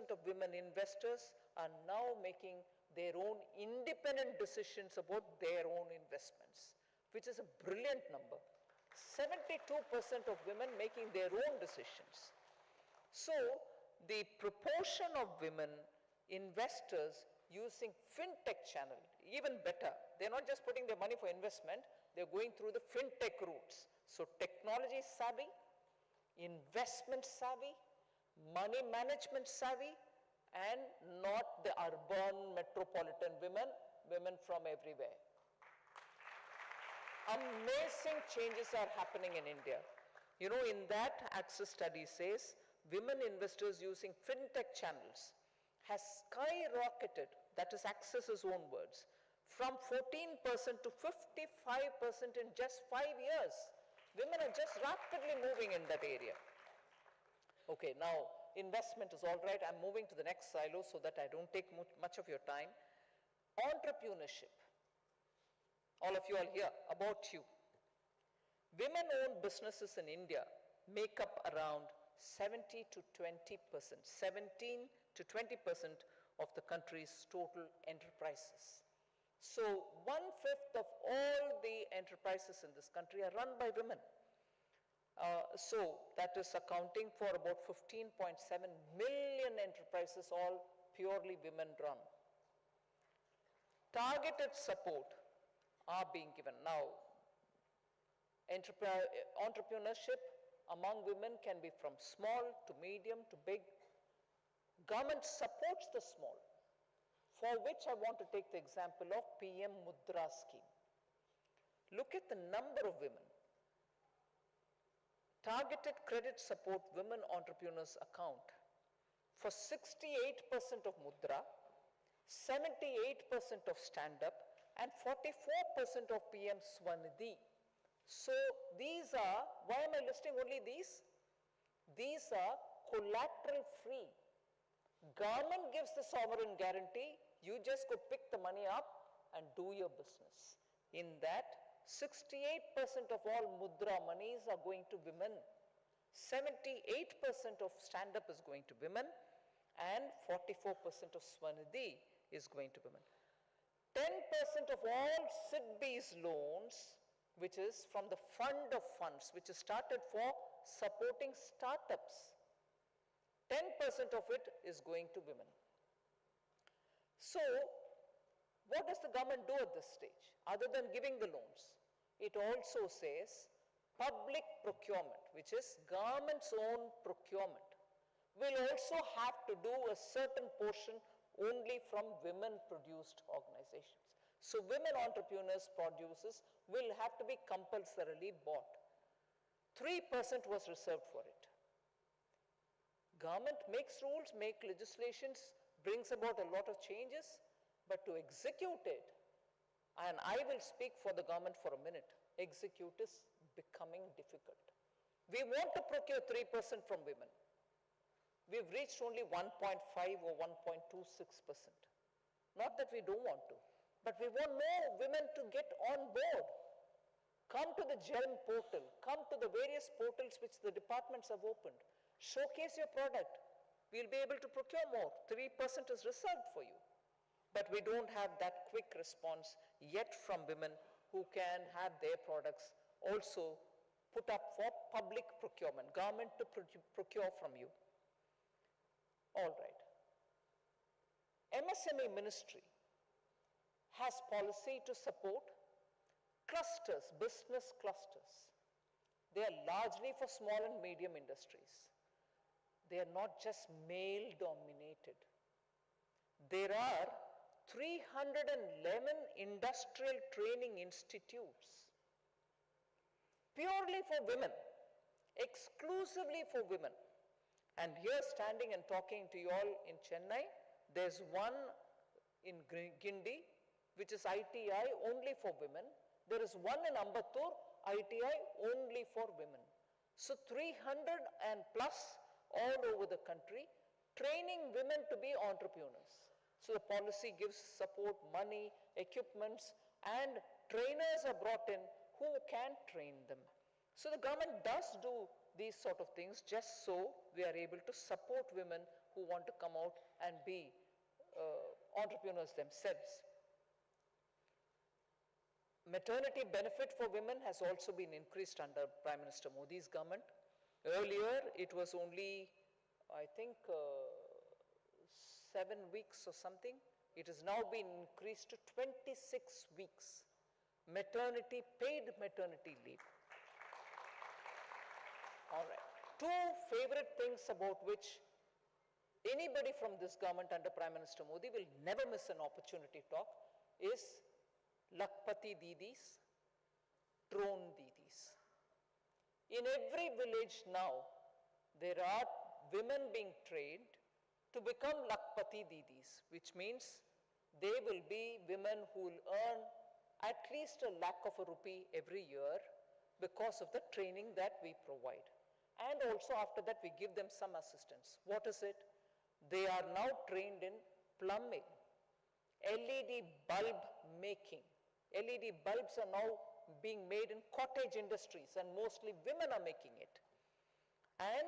of women investors are now making their own independent decisions about their own investments, which is a brilliant number. 72% of women making their own decisions. So the proportion of women investors using fintech channel, even better. They're not just putting their money for investment, they're going through the fintech routes. So technology savvy, investment savvy, money management savvy, and not the urban metropolitan women from everywhere. Amazing changes are happening in India. In that Axis study says, women investors using fintech channels has skyrocketed, that is Axis's own words, from 14% to 55% in just 5 years. Women are just rapidly moving in that area. Okay, now investment is all right. I'm moving to the next silo so that I don't take much of your time. Entrepreneurship. All of you are here, about you. Women-owned businesses in India make up around 17 to 20% of the country's total enterprises. So 1/5 of all the enterprises in this country are run by women. So that is accounting for about 15.7 million enterprises, all purely women run. Targeted support are being given. Now, entrepreneurship among women can be from small to medium to big. Government supports the small, for which I want to take the example of PM Mudra scheme. Look at the number of women. Targeted credit support women entrepreneurs account for 68% of Mudra, 78% of stand-up, and 44% of PM Swanidhi. So these are, why am I listing only these? These are collateral free. Government gives the sovereign guarantee, you just go pick the money up and do your business. In that, 68% of all Mudra monies are going to women. 78% of stand-up is going to women, and 44% of Swanidhi is going to women. 10% of all SIDBI's loans, which is from the fund of funds, which is started for supporting startups, 10% of it is going to women. So, What does the government do at this stage, other than giving the loans? It also says public procurement, which is government's own procurement, will also have to do a certain portion only from women-produced organizations. So women entrepreneurs, producers will have to be compulsorily bought. 3% was reserved for it. Government makes rules, makes legislations, brings about a lot of changes, but to execute it, and I will speak for the government for a minute, execute is becoming difficult. We want to procure 3% from women. We've reached only 1.5 or 1.26%. Not that we don't want to, but we want more women to get on board. Come to the GEM portal, come to the various portals which the departments have opened. Showcase your product. We'll be able to procure more. 3% is reserved for you. But we don't have that quick response yet from women who can have their products also put up for public procurement, government to procure from you. All right. MSME ministry has policy to support clusters, business clusters. They are largely for small and medium industries. They are not just male dominated. There are 311 industrial training institutes purely for women, exclusively for women. And here standing and talking to you all in Chennai, there's one in Gindi, which is ITI only for women. There is one in Ambattur, ITI only for women. So 300 and plus all over the country, training women to be entrepreneurs. So the policy gives support, money, equipments, and trainers are brought in who can train them. So the government does do these sort of things just so we are able to support women who want to come out and be entrepreneurs themselves. Maternity benefit for women has also been increased under Prime Minister Modi's government. Earlier, it was only, I think, 7 weeks or something. It has now been increased to 26 weeks. Maternity, paid maternity leave. All right. 2 favorite things about which anybody from this government under Prime Minister Modi will never miss an opportunity to talk is Lakpati Didis, drone Didis. In every village now, there are women being trained to become Lakpati Didis, which means they will be women who will earn at least ₹1,00,000 every year because of the training that we provide. And also after that, we give them some assistance. What is it? They are now trained in plumbing, LED bulb making. LED bulbs are now being made in cottage industries, and mostly women are making it. And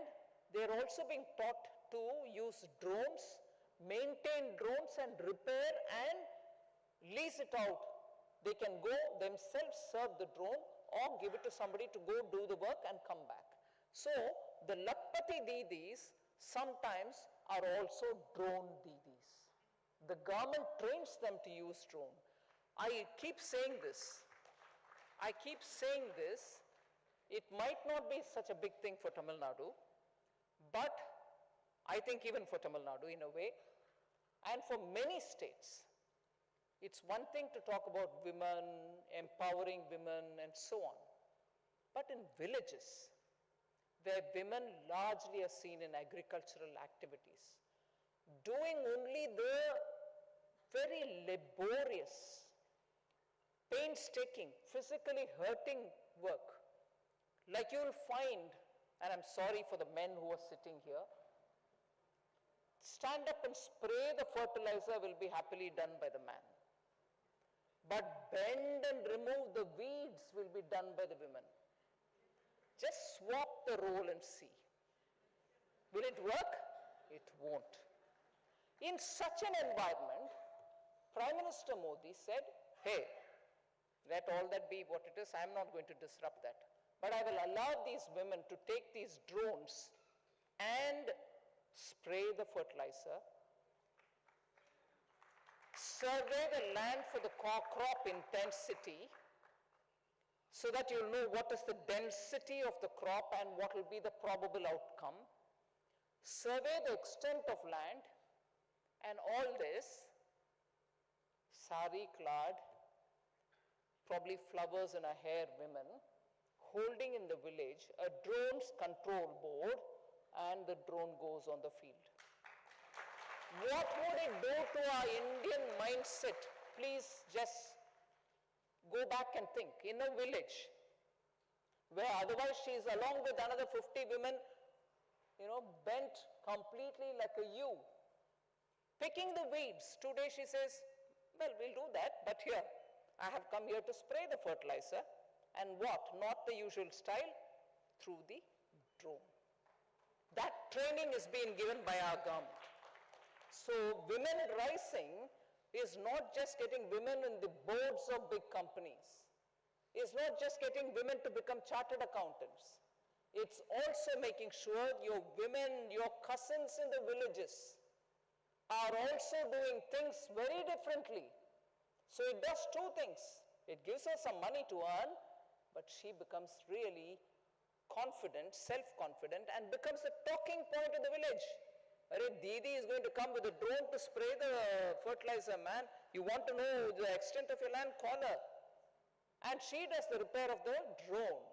they're also being taught to use drones, maintain drones and repair and lease it out. They can go themselves serve the drone or give it to somebody to go do the work and come back. So the Lakpati Didis sometimes are also drone Didis. The government trains them to use drone. I keep saying this. It might not be such a big thing for Tamil Nadu, but I think even for Tamil Nadu in a way, and for many states, it's one thing to talk about women, empowering women and so on. But in villages, where women largely are seen in agricultural activities, doing only the very laborious, painstaking, physically hurting work, like you will find, and I'm sorry for the men who are sitting here, stand up and spray the fertilizer will be happily done by the man. But bend and remove the weeds will be done by the women. Just swap the role and see. Will it work? It won't. In such an environment, Prime Minister Modi said, hey, let all that be what it is. I'm not going to disrupt that. But I will allow these women to take these drones and spray the fertilizer. survey the land for the crop intensity so that you'll know what is the density of the crop and what will be the probable outcome. Survey the extent of land, and all this, sari clad, probably flowers in her hair women, holding in the village a drone's control board, and the drone goes on the field. What would it do to our Indian mindset? Please just go back and think. In a village where otherwise she is along with another 50 women, bent completely like a U, picking the weeds. Today she says, well, we'll do that, but here, I have come here to spray the fertilizer. And what? Not the usual style, through the drone. That training is being given by our government. So women rising is not just getting women in the boards of big companies. It's not just getting women to become chartered accountants. It's also making sure your women, your cousins in the villages are also doing things very differently. So it does two things. It gives her some money to earn, but she becomes really confident, self-confident, and becomes a talking point in the village. Didi is going to come with a drone to spray the fertilizer, man. You want to know the extent of your land? Call her. And she does the repair of the drone.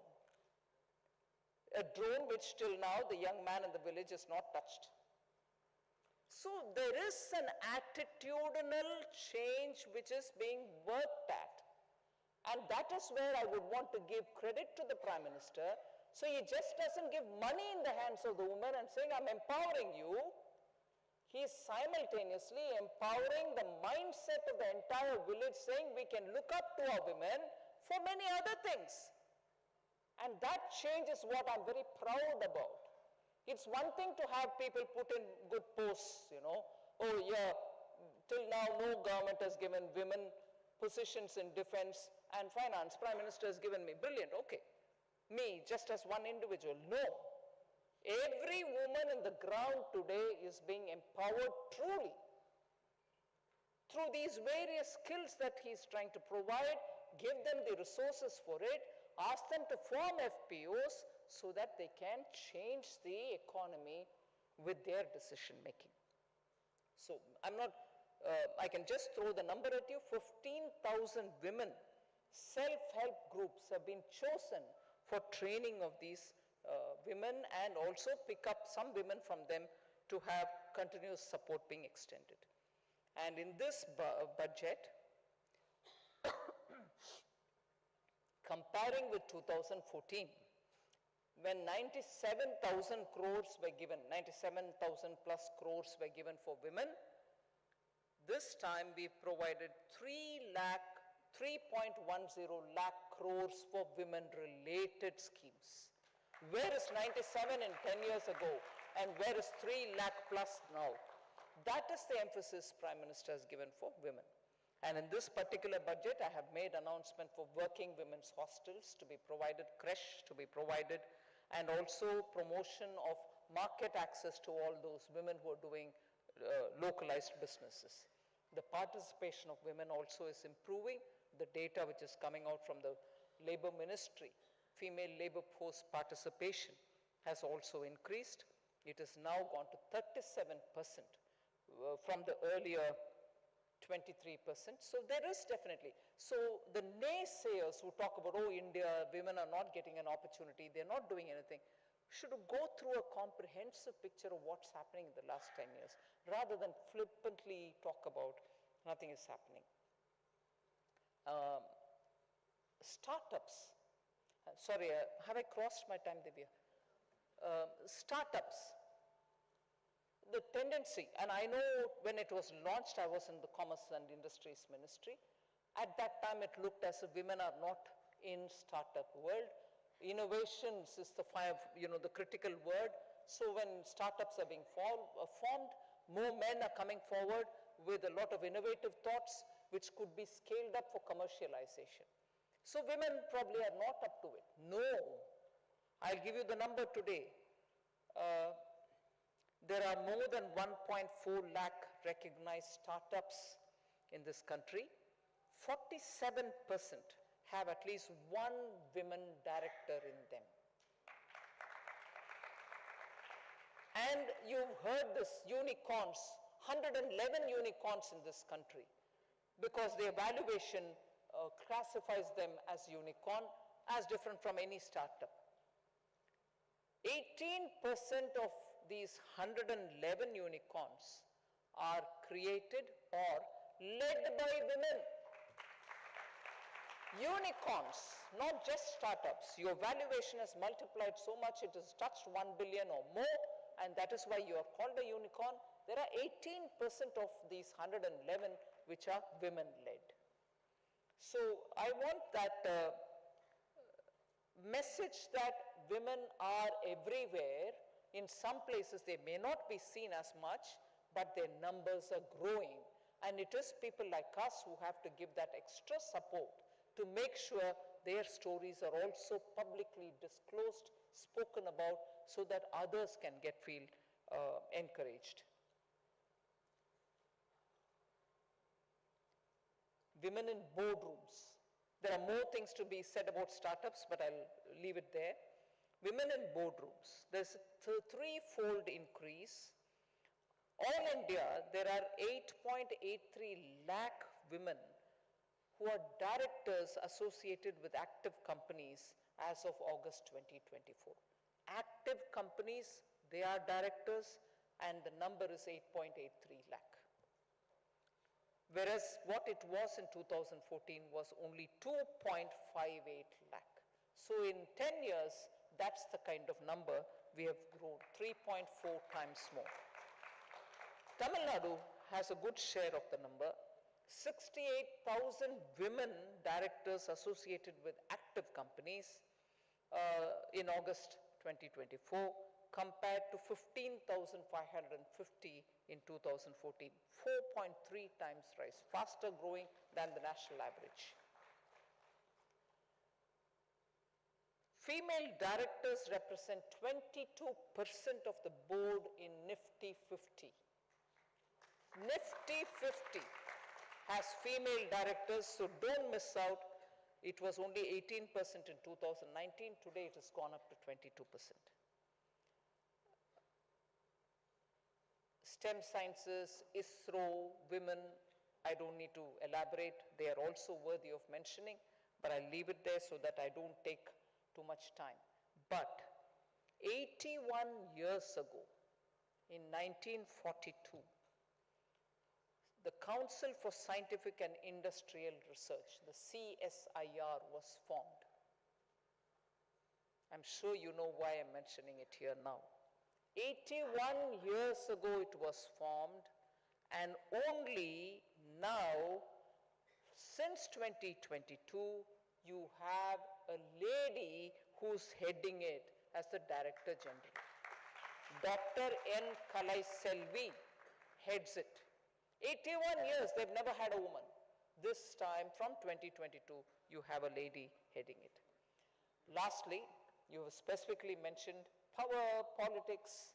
A drone which till now the young man in the village has not touched. So there is an attitudinal change which is being worked at. And that is where I would want to give credit to the Prime Minister. So he just doesn't give money in the hands of the woman and saying, I'm empowering you. He is simultaneously empowering the mindset of the entire village, saying we can look up to our women for many other things. And that change is what I'm very proud about. It's one thing to have people put in good posts, Oh yeah, till now no government has given women positions in defense and finance. Prime Minister has given me. Brilliant, okay. Me, just as one individual. No. Every woman in the ground today is being empowered truly through these various skills that he's trying to provide, give them the resources for it, ask them to form FPOs so that they can change the economy with their decision making. So I can just throw the number at you. 15,000 women, self-help groups have been chosen for training of these women, and also pick up some women from them to have continuous support being extended. And in this budget, comparing with 2014, when 97,000 crores were given, 97,000 plus crores were given for women, this time we've provided 3.10 lakh crores for women-related schemes. Where is 97 in 10 years ago, and where is 3 lakh plus now? That is the emphasis Prime Minister has given for women. And in this particular budget, I have made announcement for working women's hostels to be provided, creche to be provided, and also promotion of market access to all those women who are doing localized businesses. The participation of women also is improving. The data which is coming out from the Labour Ministry, female labour force participation has also increased. It has now gone to 37% from the earlier 23%. So there is definitely. So the naysayers who talk about, oh, India, women are not getting an opportunity, they're not doing anything, should go through a comprehensive picture of what's happening in the last 10 years, rather than flippantly talk about nothing is happening. Startups. Sorry, have I crossed my time, Divya? Startups. The tendency, and I know when it was launched, I was in the Commerce and Industries Ministry. At that time, it looked as if women are not in startup world. Innovations is the critical word. So when startups are being formed, more men are coming forward with a lot of innovative thoughts, which could be scaled up for commercialization. So women probably are not up to it. No. I'll give you the number today. There are more than 1.4 lakh recognized startups in this country, 47% have at least one women director in them. And you've heard this unicorns, 111 unicorns in this country, because the evaluation classifies them as unicorn, as different from any startup. 18% of these 111 unicorns are created or led by women. Unicorns, not just startups. Your valuation has multiplied so much, it has touched 1 billion or more, and that is why you are called a unicorn. There are 18% of these 111 which are women-led. So I want that message that women are everywhere. In some places they may not be seen as much, but their numbers are growing. And it is people like us who have to give that extra support to make sure their stories are also publicly disclosed, spoken about, so that others can feel encouraged. Women in boardrooms. There are more things to be said about startups, but I'll leave it there. Women in boardrooms. There's a threefold increase. All India, there are 8.83 lakh women who are directors associated with active companies as of August 2024. Active companies, they are directors, and the number is 8.83 lakh. Whereas what it was in 2014 was only 2.58 lakh. So in 10 years, that's the kind of number we have grown, 3.4 times more. Tamil Nadu has a good share of the number. 68,000 women directors associated with active companies in August 2024, compared to 15,550 in 2014, 4.3 times rise, faster growing than the national average. Female directors represent 22% of the board in Nifty 50. Nifty 50 has female directors, so don't miss out. It was only 18% in 2019. Today it has gone up to 22%. STEM sciences, ISRO, women, I don't need to elaborate. They are also worthy of mentioning, but I'll leave it there so that I don't take too much time. But 81 years ago, in 1942, the Council for Scientific and Industrial Research, the CSIR, was formed. I'm sure you know why I'm mentioning it here now. 81 years ago it was formed, and only now, since 2022, you have a lady who's heading it as the Director General. Dr. N. Kalai Selvi heads it. 81 years, they've never had a woman. This time, from 2022, you have a lady heading it. Lastly, you have specifically mentioned power, politics.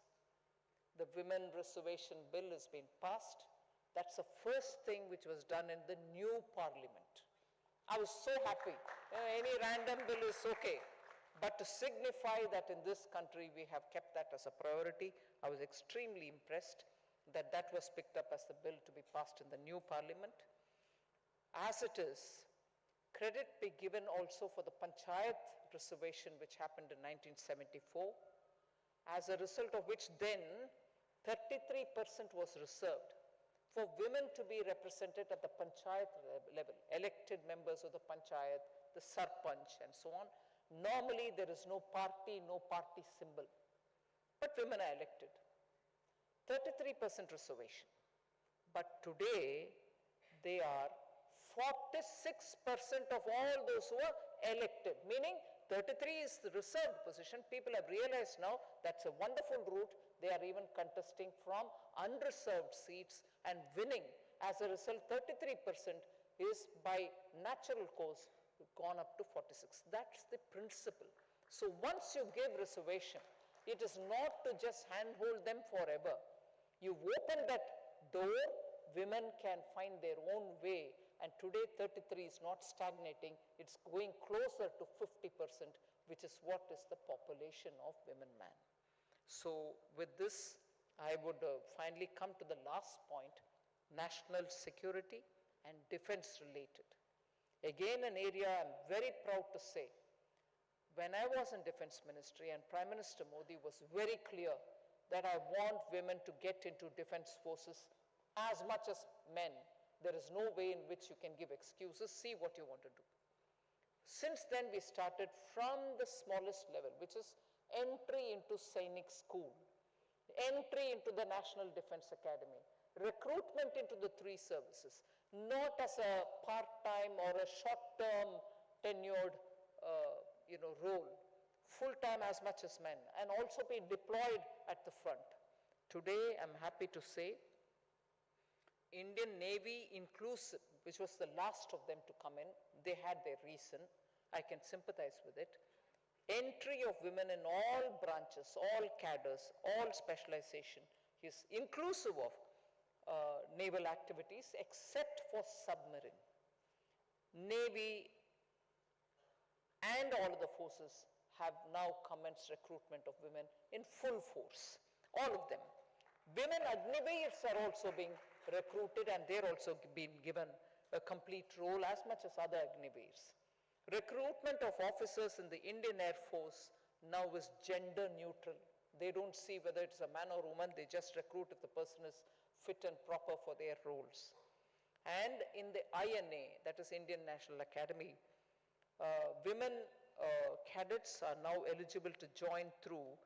The Women Reservation Bill has been passed. That's the first thing which was done in the new Parliament. I was so happy. Any random bill is okay. But to signify that in this country we have kept that as a priority, I was extremely impressed that that was picked up as the bill to be passed in the new Parliament. As it is, credit be given also for the Panchayat reservation which happened in 1974, as a result of which then 33% was reserved for women to be represented at the Panchayat level, elected members of the Panchayat, the Sarpanch and so on. Normally there is no party symbol, but women are elected. 33% reservation. But today, they are 46% of all those who are elected, meaning 33 is the reserved position. People have realized now that's a wonderful route. They are even contesting from unreserved seats and winning. As a result, 33% is by natural course gone up to 46. That's the principle. So once you give reservation, it is not to just handhold them forever. You've opened that door, women can find their own way, and today 33 is not stagnating, it's going closer to 50%, which is what is the population of women-man. So with this, I would finally come to the last point, national security and defense related. Again, an area I'm very proud to say, when I was in Defense Ministry and Prime Minister Modi was very clear that I want women to get into defense forces as much as men. There is no way in which you can give excuses, see what you want to do. Since then, we started from the smallest level, which is entry into Sainik School, entry into the National Defense Academy, recruitment into the 3 services, not as a part-time or a short-term tenured role, full-time as much as men, and also be deployed at the front. Today, I'm happy to say, Indian Navy inclusive, which was the last of them to come in, they had their reason, I can sympathize with it. Entry of women in all branches, all cadres, all specialization is inclusive of naval activities except for submarine. Navy and all of the forces have now commenced recruitment of women in full force, all of them. Women Agniveers are also being recruited, and they're also being given a complete role as much as other Agniveers. Recruitment of officers in the Indian Air Force now is gender neutral. They don't see whether it's a man or woman, they just recruit if the person is fit and proper for their roles. And in the INA, that is Indian National Academy, women cadets are now eligible to join through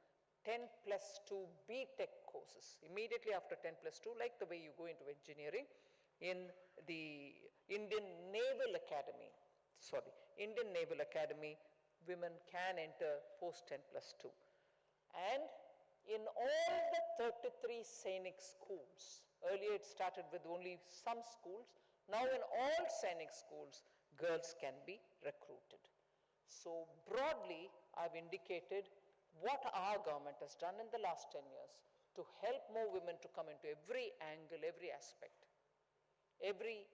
10+2 BTech courses. Immediately after 10+2, like the way you go into engineering, in the Indian Naval Academy, women can enter post 10+2. And in all the 33 Sainik schools, earlier it started with only some schools, now in all Sainik schools, girls can be recruited. So broadly, I've indicated what our government has done in the last 10 years to help more women to come into every angle, every aspect. Every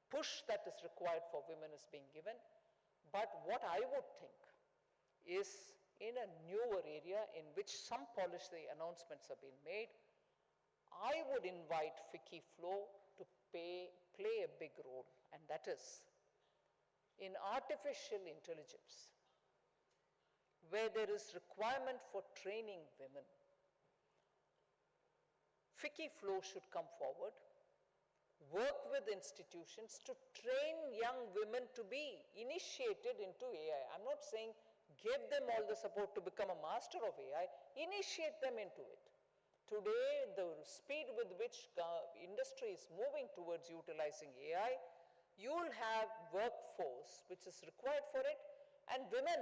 push that is required for women is being given. But what I would think is in a newer area in which some policy announcements have been made, I would invite FICCI FLO to play a big role, and that is in artificial intelligence, where there is requirement for training women. FICCI FLO should come forward, work with institutions to train young women to be initiated into AI. I'm not saying give them all the support to become a master of AI, initiate them into it. Today, the speed with which industry is moving towards utilizing AI, you'll have workforce which is required for it, and women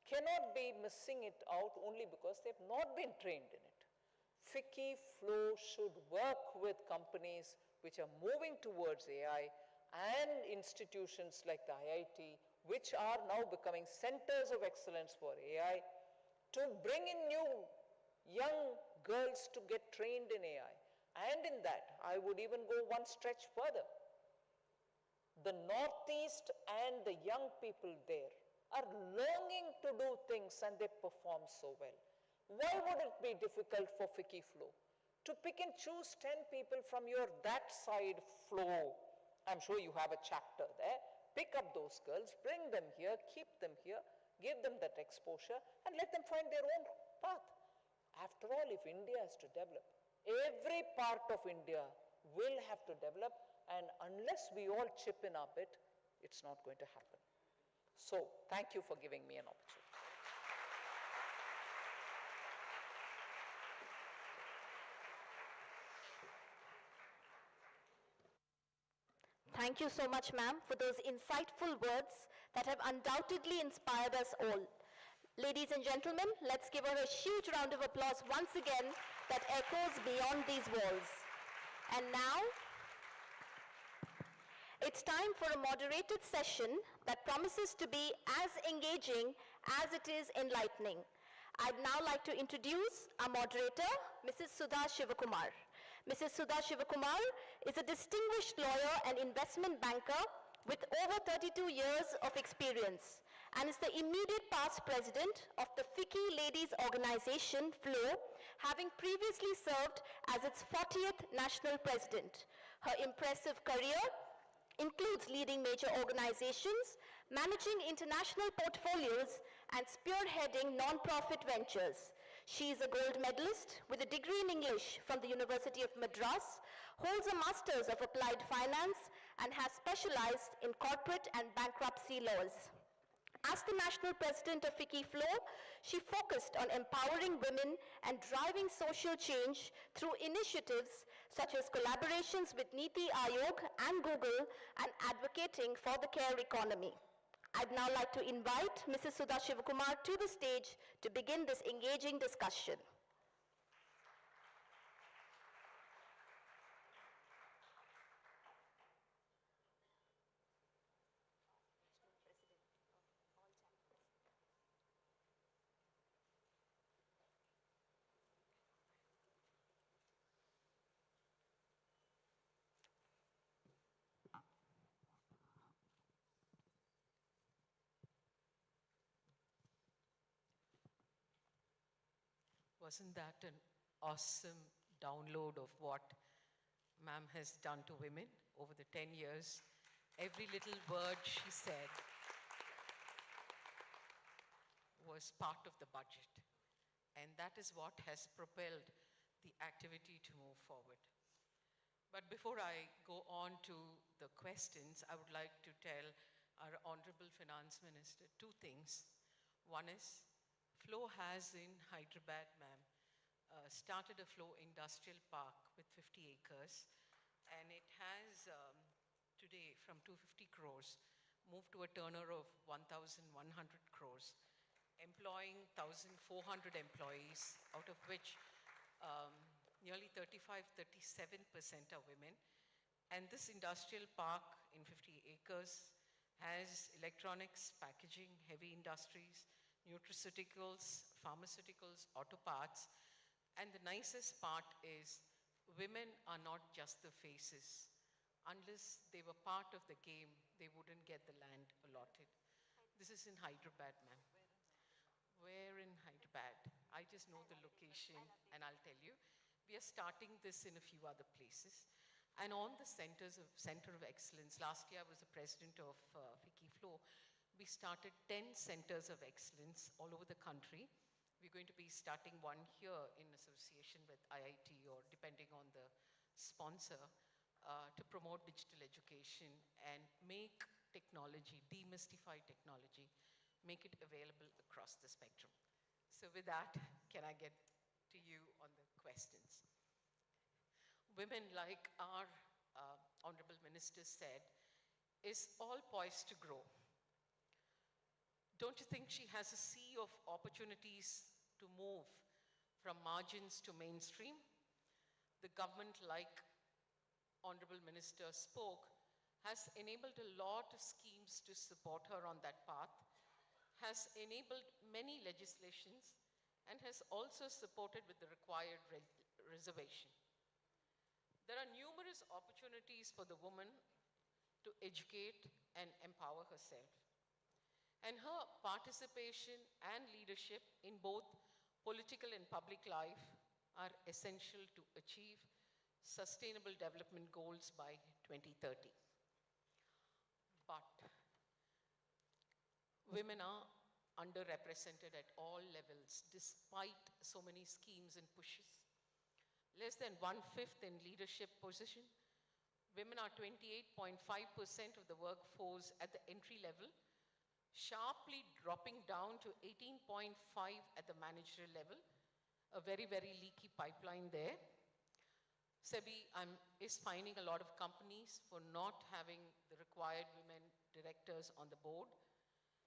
cannot be missing it out only because they've not been trained in it. FICCI FLO should work with companies which are moving towards AI and institutions like the IIT, which are now becoming centers of excellence for AI, to bring in new young girls to get trained in AI. And in that, I would even go one stretch further. The Northeast and the young people there are longing to do things, and they perform so well. Why would it be difficult for FICCI FLO to pick and choose 10 people from your that side flow? I'm sure you have a chapter there. Pick up those girls, bring them here, keep them here, give them that exposure, and let them find their own path. After all, if India has to develop, every part of India will have to develop, and unless we all chip in our bit, it's not going to happen. So, thank you for giving me an opportunity. Thank you so much, ma'am, for those insightful words that have undoubtedly inspired us all. Ladies and gentlemen, let's give her a huge round of applause once again that echoes beyond these walls. And now, it's time for a moderated session that promises to be as engaging as it is enlightening. I'd now like to introduce our moderator, Mrs. Sudha Shivakumar. Mrs. Sudha Shivakumar is a distinguished lawyer and investment banker with over 32 years of experience and is the immediate past president of the FICCI Ladies Organisation, FLO, having previously served as its 40th national president. Her impressive career includes leading major organizations, managing international portfolios, and spearheading non-profit ventures. She is a gold medalist with a degree in English from the University of Madras, holds a Master's of Applied Finance, and has specialized in corporate and bankruptcy laws. As the national president of FICCI FLO, she focused on empowering women and driving social change through initiatives such as collaborations with Niti Aayog and Google and advocating for the care economy. I'd now like to invite Mrs. Sudha Shivakumar to the stage to begin this engaging discussion. Wasn't that an awesome download of what ma'am has done to women over the 10 years? Every little word she said was part of the budget. And that is what has propelled the activity to move forward. But before I go on to the questions, I would like to tell our Honourable Finance Minister two things. One is, FLO has in Hyderabad, ma'am, started a FLO Industrial Park with 50 acres, and it has today from 250 crores moved to a turnover of 1,100 crores, employing 1,400 employees, out of which nearly 35–37% are women. And this industrial park in 50 acres has electronics, packaging, heavy industries, nutraceuticals, pharmaceuticals, auto parts. And the nicest part is women are not just the faces. Unless they were part of the game, they wouldn't get the land allotted. This is in Hyderabad, ma'am. Where in Hyderabad? I just know the location and I'll tell you. We are starting this in a few other places. And on the Center of Excellence, last year I was the president of FICCI FLO. We started 10 centers of excellence all over the country. We're going to be starting one here in association with IIT or depending on the sponsor to promote digital education and make technology, demystify technology, make it available across the spectrum. So with that, can I get to you on the questions? Women, like our Honourable Minister said, is all poised to grow. Don't you think she has a sea of opportunities to move from margins to mainstream? The government, like Honourable Minister spoke, has enabled a lot of schemes to support her on that path, has enabled many legislations, and has also supported with the required reservation. There are numerous opportunities for the woman to educate and empower herself. And her participation and leadership in both political and public life are essential to achieve sustainable development goals by 2030. But women are underrepresented at all levels despite so many schemes and pushes. Less than 1/5 in leadership position. Women are 28.5% of the workforce at the entry level, sharply dropping down to 18.5 at the managerial level, a very, very leaky pipeline there. SEBI is fining a lot of companies for not having the required women directors on the board.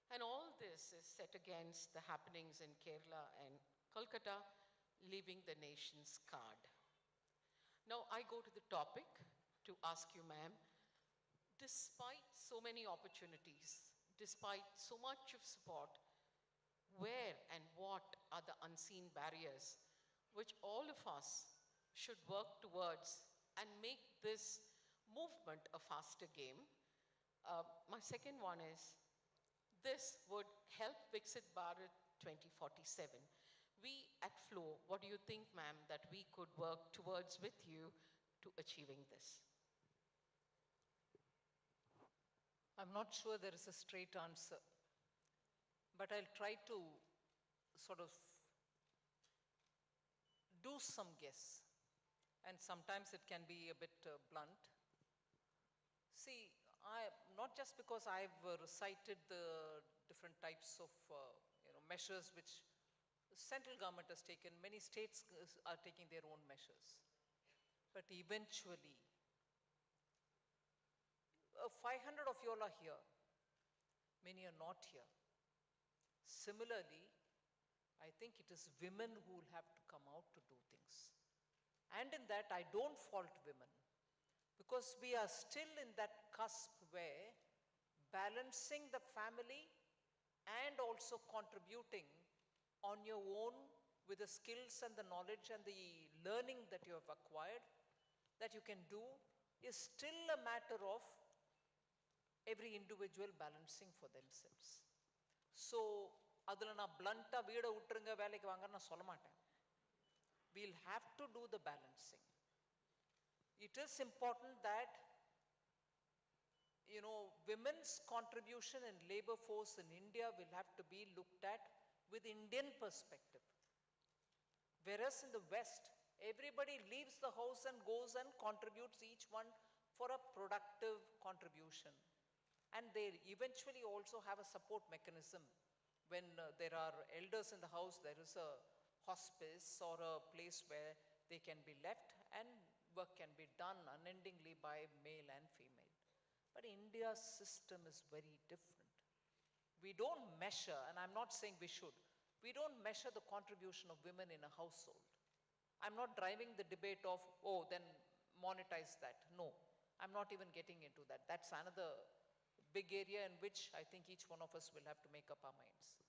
And all this is set against the happenings in Kerala and Kolkata, leaving the nation scarred. Now I go to the topic to ask you, ma'am, despite so many opportunities, despite so much of support, where and what are the unseen barriers which all of us should work towards and make this movement a faster game. My second one is, this would help Viksit Bharat 2047. We at FLO, what do you think, ma'am, that we could work towards with you to achieving this? I'm not sure there is a straight answer, but I'll try to sort of do some guess, and sometimes it can be a bit blunt. See, not just because I've recited the different types of measures which the central government has taken, many states are taking their own measures. But eventually, 500 of you all are here. Many are not here. Similarly, I think it is women who will have to come out to do things. And in that, I don't fault women, because we are still in that cusp where balancing the family and also contributing on your own with the skills and the knowledge and the learning that you have acquired, that you can do, is still a matter of every individual balancing for themselves. So, adula na blunta veeda uttrunga velaiku vaanga na solla maten. We'll have to do the balancing. It is important that women's contribution in labor force in India will have to be looked at with Indian perspective. Whereas in the West, everybody leaves the house and goes and contributes, each one for a productive contribution. And they eventually also have a support mechanism. When there are elders in the house, there is a hospice or a place where they can be left and work can be done unendingly by male and female. But India's system is very different. We don't measure, and I'm not saying we should, we don't measure the contribution of women in a household. I'm not driving the debate of, oh, then monetize that. No, I'm not even getting into that. That's another big area in which I think each one of us will have to make up our minds.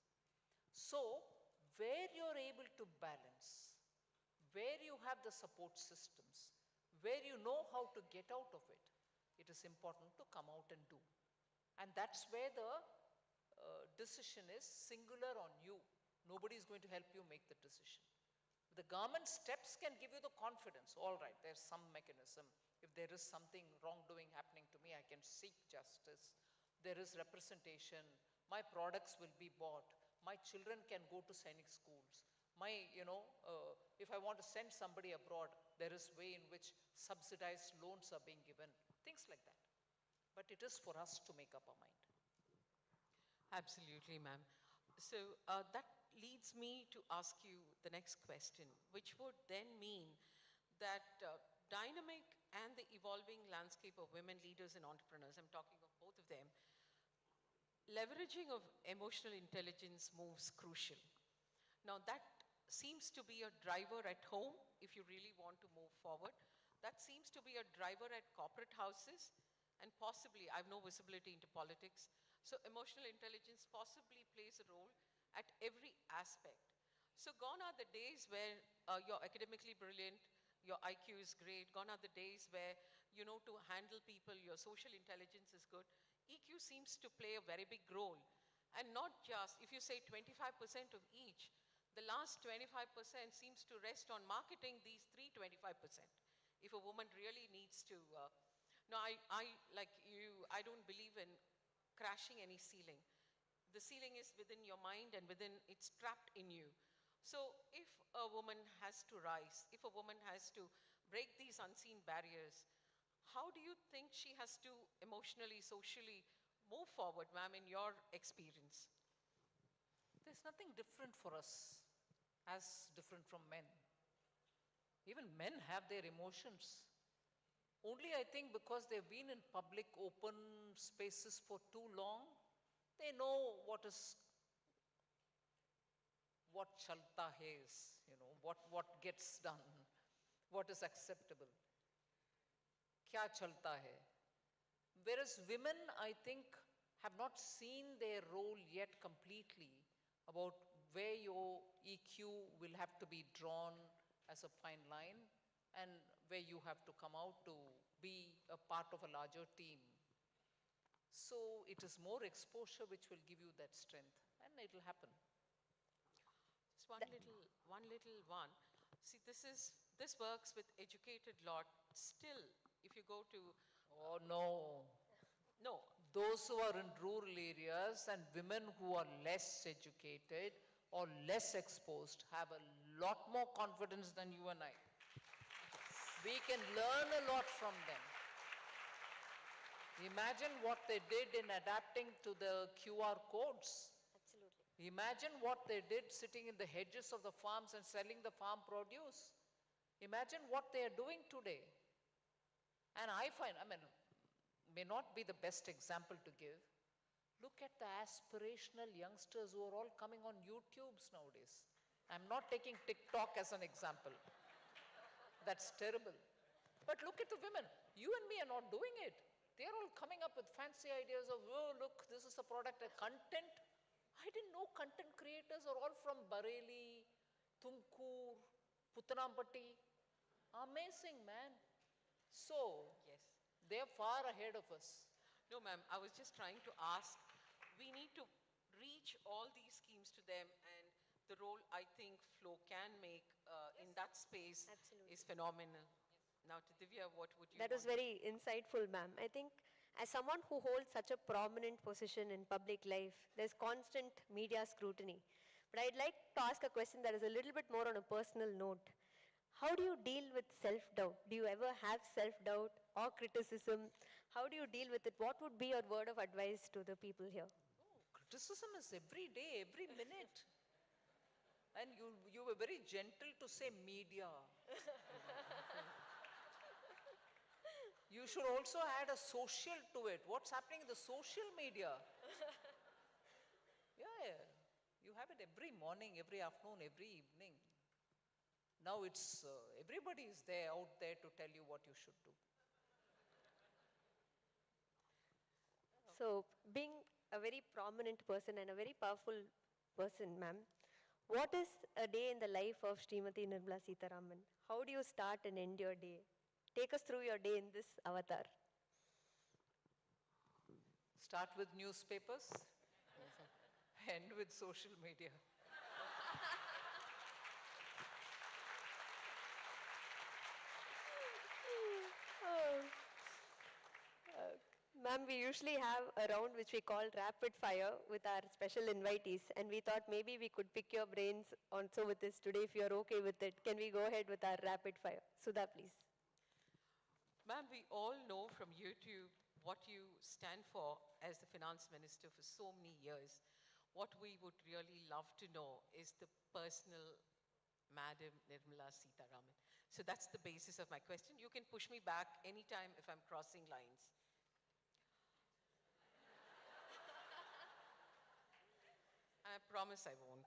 So, where you're able to balance, where you have the support systems, where you know how to get out of it, it is important to come out and do. And that's where the decision is singular on you. Nobody is going to help you make the decision. The government steps can give you the confidence. All right, there's some mechanism. If there is something wrongdoing happening to me, I can seek justice. There is representation. My products will be bought. My children can go to Sainik schools. If I want to send somebody abroad, there is way in which subsidized loans are being given. Things like that. But it is for us to make up our mind. Absolutely, ma'am. So that leads me to ask you the next question, which would then mean that dynamic and the evolving landscape of women leaders and entrepreneurs, I'm talking of both of them, leveraging of emotional intelligence moves crucial. Now that seems to be a driver at home if you really want to move forward. That seems to be a driver at corporate houses, and possibly, I have no visibility into politics, so emotional intelligence possibly plays a role at every aspect. So gone are the days where you're academically brilliant, your IQ is great, gone are the days where you know to handle people, your social intelligence is good. EQ seems to play a very big role. And not just, if you say 25% of each, the last 25% seems to rest on marketing these 25%. If a woman really needs to, no, like you, I don't believe in crashing any ceiling. The ceiling is within your mind and it's trapped in you. So if a woman has to rise, if a woman has to break these unseen barriers, how do you think she has to emotionally, socially move forward, ma'am, in your experience? There's nothing different for us as different from men. Even men have their emotions. Only I think because they've been in public open spaces for too long, they know what chalta hai is, what gets done, what is acceptable. Kya chalta hai. Whereas women, I think, have not seen their role yet completely about where your EQ will have to be drawn as a fine line and where you have to come out to be a part of a larger team. So it is more exposure which will give you that strength, and it will happen. Just one little one. See, this works with educated lot. Still, if you go to... Oh, no. No. Those who are in rural areas and women who are less educated or less exposed have a lot more confidence than you and I. We can learn a lot from them. Imagine what they did in adapting to the QR codes. Absolutely. Imagine what they did sitting in the hedges of the farms and selling the farm produce. Imagine what they are doing today. And I find, may not be the best example to give. Look at the aspirational youngsters who are all coming on YouTubes nowadays. I'm not taking TikTok as an example. That's terrible. But look at the women. You and me are not doing it. They're all coming up with fancy ideas of, oh, look, this is a product, a content. I didn't know content creators are all from Bareilly, Tumkur, Putanampatti. Amazing, man. So, Yes. they're far ahead of us. No, ma'am, I was just trying to ask, we need to reach all these schemes to them, and the role I think FLO can make in that space is phenomenal. Now to Divya, what would you That was very insightful, ma'am. I think as someone who holds such a prominent position in public life, there's constant media scrutiny. But I'd like to ask a question that is a little bit more on a personal note. How do you deal with self-doubt? Do you ever have self-doubt or criticism? How do you deal with it? What would be your word of advice to the people here? Oh, criticism is every day, every minute. And you were very gentle to say media. You should also add a social to it. What's happening in the social media? Yeah. You have it every morning, every afternoon, every evening. Now it's, everybody is there, out there to tell you what you should do. So, being a very prominent person and a very powerful person, ma'am, what is a day in the life of Srimati Nirmala Sitharaman? How do you start and end your day? Take us through your day in this avatar. Start with newspapers, end with social media. Ma'am, we usually have a round which we call rapid fire with our special invitees, and we thought maybe we could pick your brains also with this today if you're okay with it. Can we go ahead with our rapid fire? Sudha, please. Ma'am, we all know from YouTube what you stand for as the finance minister for so many years. What we would really love to know is the personal Madam Nirmala Sitharaman. So that's the basis of my question. You can push me back anytime if I'm crossing lines. I promise I won't.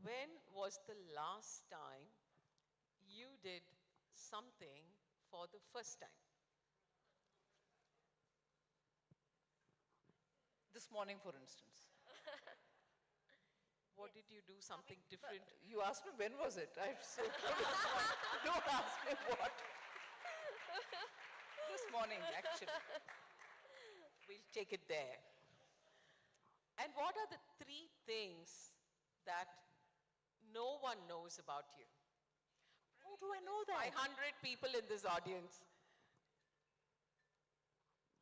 When was the last time you did something for the first time? This morning, for instance. What did you do, something different? You asked me when was it? I'm so don't ask me what. This morning, actually. We'll take it there. And what are the 3 things that no one knows about you? How do I know that? 500 people in this audience.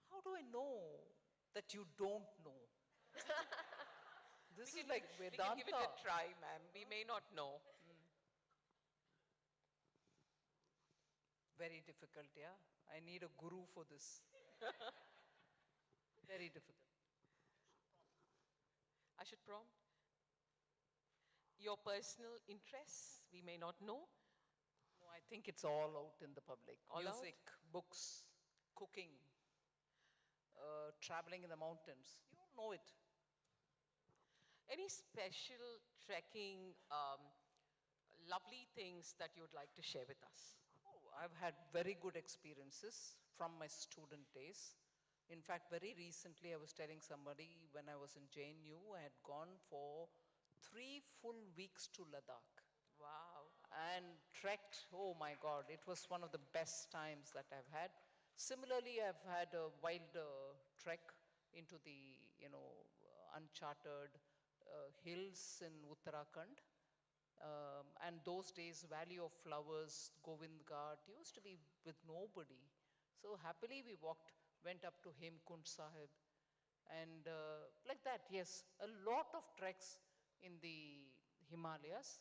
How do I know that you don't know? This is like Vedanta. We can give it a try, ma'am. We may not know. Very difficult, yeah? I need a guru for this. Very difficult. I should prompt. Your personal interests, we may not know. No, I think it's all out in the public. All Music, books, cooking, traveling in the mountains. You don't know it. Any special trekking, lovely things that you would like to share with us? Oh, I've had very good experiences from my student days. In fact, very recently I was telling somebody when I was in JNU, I had gone for 3 full weeks to Ladakh. Wow. and trekked. Oh my God, it was one of the best times that I've had. Similarly, I've had a wild trek into the, uncharted hills in Uttarakhand. And those days, Valley of Flowers, Govind Ghat, used to be with nobody. So happily we went up to Hemkund Sahib. And like that, yes, a lot of treks in the Himalayas.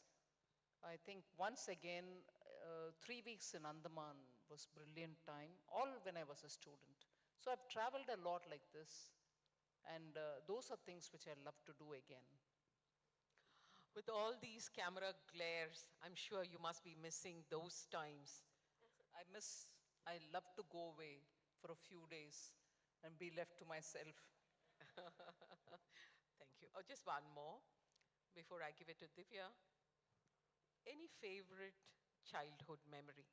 I think once again, 3 weeks in Andaman was brilliant time, all when I was a student. So I've traveled a lot like this, and those are things which I love to do again. With all these camera glares, I'm sure you must be missing those times. I love to go away for a few days and be left to myself. Thank you. Oh, just one more before I give it to Divya. Any favorite childhood memory?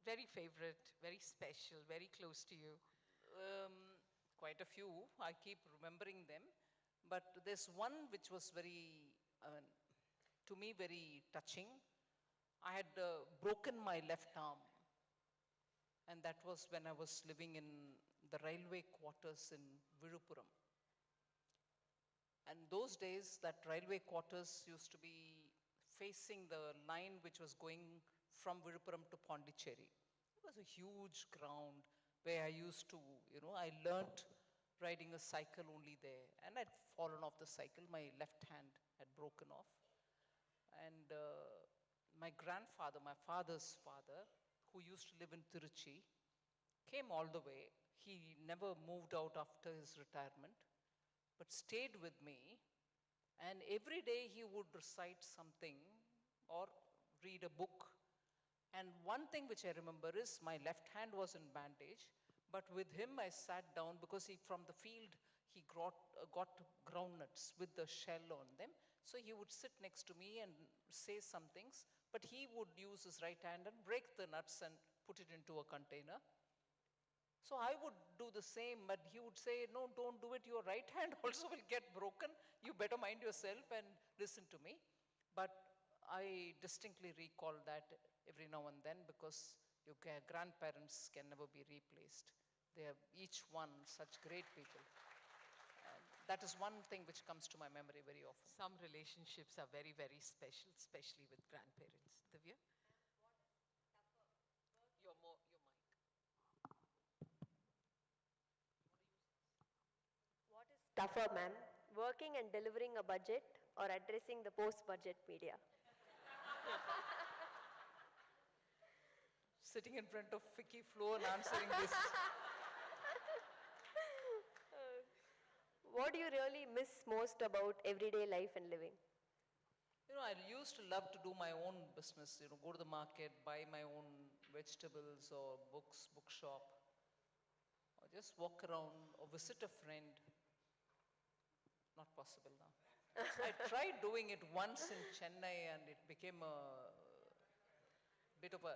Very favorite, very special, very close to you. Quite a few. I keep remembering them. But there's one which was to me, very touching. I had broken my left arm. And that was when I was living in the railway quarters in Virupuram. And those days, that railway quarters used to be facing the line which was going from Virupuram to Pondicherry. It was a huge ground where I used to, I learnt riding a cycle only there. And I'd fallen off the cycle. My left hand had broken off. And my grandfather, my father's father, who used to live in Tiruchi, came all the way. He never moved out after his retirement, but stayed with me. And every day he would recite something or read a book. And one thing which I remember is my left hand was in bandage, but with him I sat down because from the field he got groundnuts with the shell on them. So he would sit next to me and say some things, but he would use his right hand and break the nuts and put it into a container. So I would do the same, but he would say, no, don't do it. Your right hand also will get broken. You better mind yourself and listen to me. But I distinctly recall that every now and then because your grandparents can never be replaced. They are each one such great people. And that is one thing which comes to my memory very often. Some relationships are very, very special, especially with grandparents. Divya? Your mic. What is tougher, ma'am? Working and delivering a budget or addressing the post-budget media? Sitting in front of FICCI FLO and answering this. What do you really miss most about everyday life and living? I used to love to do my own business, go to the market, buy my own vegetables or books, bookshop, or just walk around or visit a friend. Not possible now. I tried doing it once in Chennai and it became a bit of a,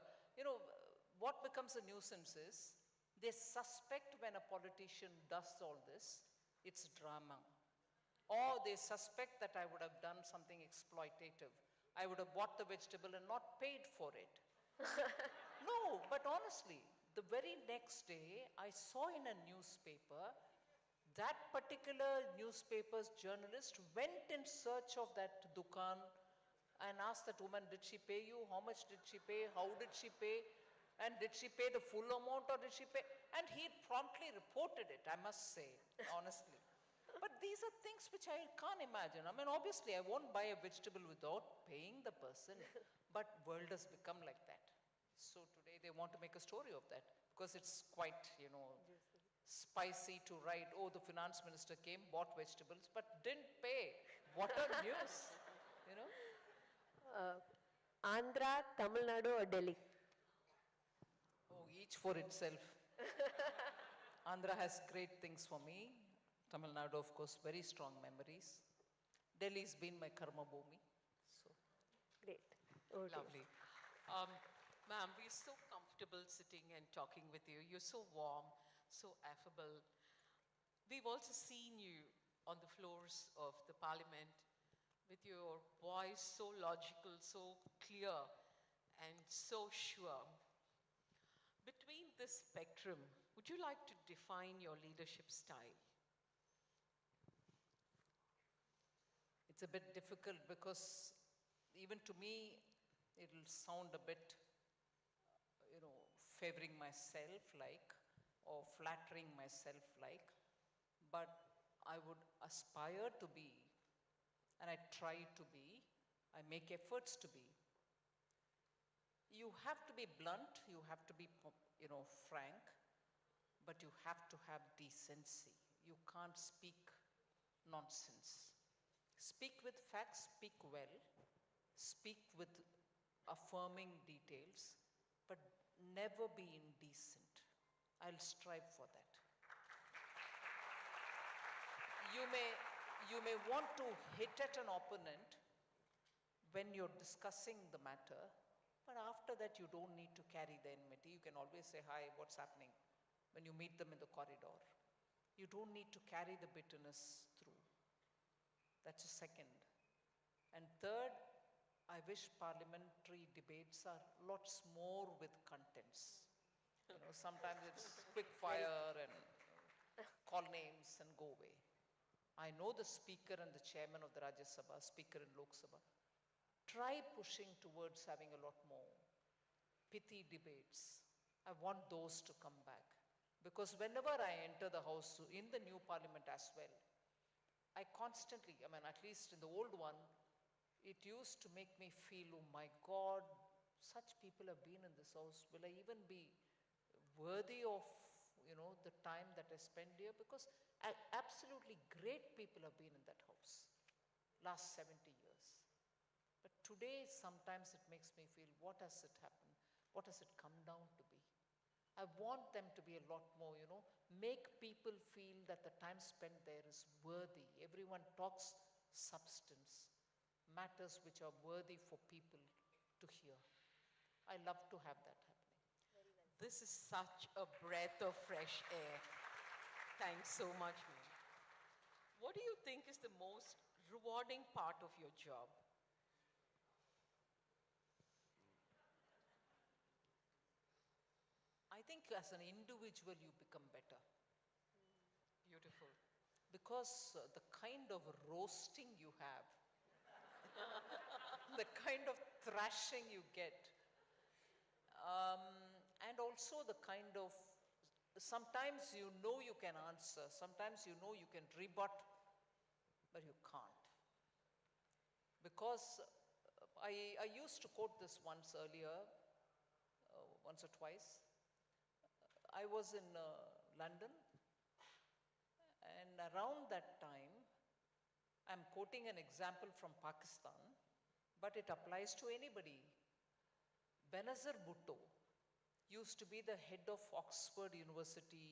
what becomes a nuisance is they suspect when a politician does all this, it's drama. Or they suspect that I would have done something exploitative. I would have bought the vegetable and not paid for it. No, but honestly, the very next day, I saw in a newspaper, that particular newspaper's journalist went in search of that dukan and asked that woman, did she pay you? How much did she pay? How did she pay? And did she pay the full amount or did she pay? And he promptly reported it, I must say, honestly. But these are things which I can't imagine. I mean, obviously, I won't buy a vegetable without paying the person, but world has become like that. So today they want to make a story of that because it's quite, spicy to write, oh, the finance minister came, bought vegetables, but didn't pay. What a news, Andhra, Tamil Nadu or Delhi? Oh, each for itself. Andhra has great things for me. Tamil Nadu, of course, very strong memories. Delhi's been my karma bhumi. So. Great. Okay. Lovely. Ma'am, we're so comfortable sitting and talking with you. You're so warm, so affable. We've also seen you on the floors of the parliament with your voice so logical, so clear, and so sure. Between this spectrum, would you like to define your leadership style? It's a bit difficult because even to me, it'll sound a bit, favoring myself like, or flattering myself like, but I would aspire to be, and I try to be, I make efforts to be. You have to be blunt, you have to be, frank, but you have to have decency. You can't speak nonsense. Speak with facts, speak well, speak with affirming details, but never be indecent. I'll strive for that. You may want to hit at an opponent when you're discussing the matter, but after that you don't need to carry the enmity. You can always say, hi, what's happening, when you meet them in the corridor. You don't need to carry the bitterness through. That's a second. And third, I wish parliamentary debates are lots more with contents. Sometimes it's quick fire and call names and go away. I know the speaker and the chairman of the Rajya Sabha, speaker in Lok Sabha, try pushing towards having a lot more pithy debates. I want those to come back. Because whenever I enter the house, in the new parliament as well, I constantly, at least in the old one, it used to make me feel, oh my God, such people have been in this house. Will I even be worthy of, the time that I spend here? Because absolutely great people have been in that house last 70 years. But today, sometimes it makes me feel, what has it happened? What has it come down to be? I want them to be a lot more, make people feel that the time spent there is worthy. Everyone talks substance, matters which are worthy for people to hear. I love to have that happening. This is such a breath of fresh air. Thanks so much, ma'am. What do you think is the most rewarding part of your job? I think as an individual, you become better. Beautiful. Because the kind of roasting you have, the kind of thrashing you get, and also the kind of, sometimes you can answer, sometimes you can rebut, but you can't. Because I used to quote this once earlier, once or twice. I was in London, and around that time, I'm quoting an example from Pakistan, but it applies to anybody. Benazir Bhutto used to be the head of Oxford University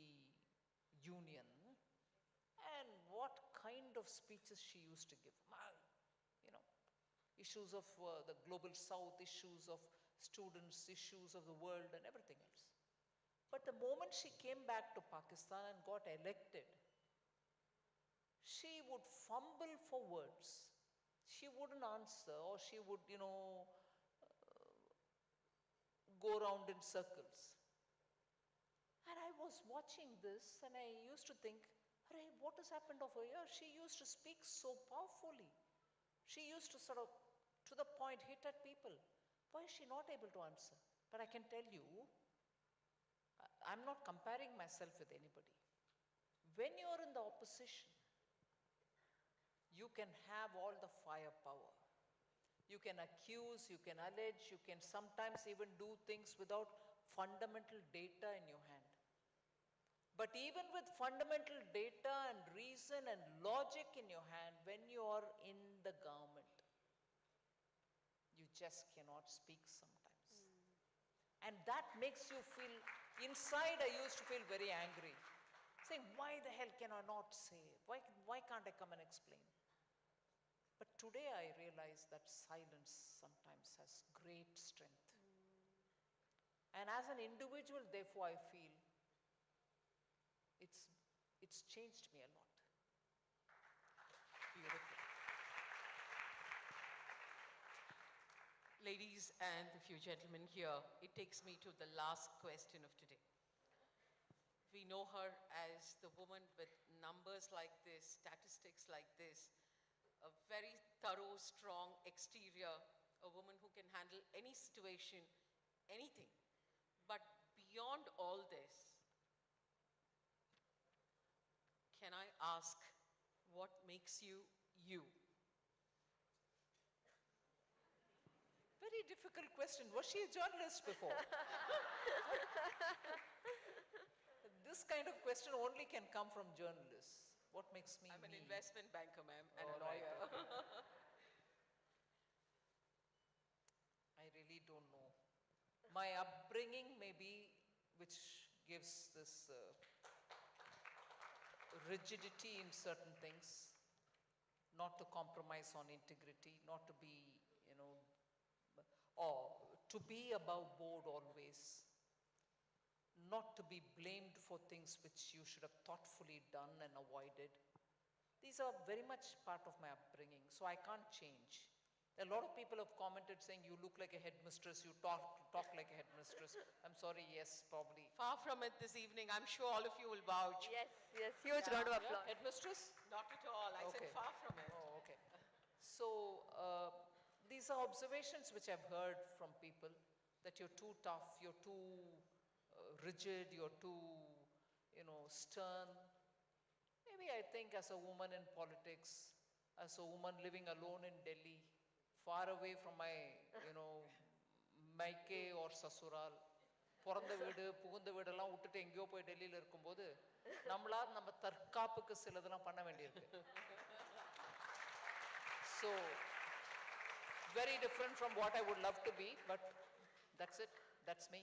Union, and what kind of speeches she used to give. Issues of the global south, issues of students, issues of the world, and everything else. But the moment she came back to Pakistan and got elected, she would fumble for words. She wouldn't answer, or she would, go around in circles. And I was watching this and I used to think, "Arey, what has happened over here?" She used to speak so powerfully. She used to sort of, to the point, hit at people. Why is she not able to answer? But I can tell you, I'm not comparing myself with anybody. When you're in the opposition, you can have all the firepower. You can accuse, you can allege, you can sometimes even do things without fundamental data in your hand. But even with fundamental data and reason and logic in your hand, when you are in the government, you just cannot speak sometimes. And that makes you feel, inside I used to feel very angry, saying, why the hell can I not say? Why can't I come and explain? But today I realize that silence sometimes has great strength. And as an individual, therefore, I feel it's changed me a lot. Beautiful. Ladies and the few gentlemen here, it takes me to the last question of today. We know her as the woman with numbers like this, statistics like this, a very thorough, strong exterior, a woman who can handle any situation, anything. But beyond all this, can I ask what makes you you? Very difficult question. Was she a journalist before? This kind of question only can come from journalists. What makes me I'm an me? investment banker, ma'am, and a Oh, right, lawyer. okay. I really don't know. My upbringing maybe, which gives this rigidity in certain things, not to compromise on integrity, not to be, or to be above board always, not to be blamed for things which you should have thoughtfully done and avoided. These are very much part of my upbringing, so I can't change. A lot of people have commented saying, you look like a headmistress, you talk like a headmistress. I'm sorry, yes, probably. Far from it this evening. I'm sure all of you will vouch. Yes, huge round of applause. Headmistress? Not at all. I said far from it. Oh, okay. So, these are observations which I've heard from people, that you're too tough, you're too rigid, you're too, stern. Maybe I think as a woman in politics, as a woman living alone in Delhi, far away from my, Maike or Sasural, பிறந்த வீடு புகுந்த வீடெல்லாம் விட்டுட்டு எங்கேயோ போய் டெல்லியில் இருக்கும்போது நம்ம தற்காப்புக்கு சிலதெல்லாம் பண்ண வேண்டியிருக்கு. So very different from what I would love to be, but that's it. That's me.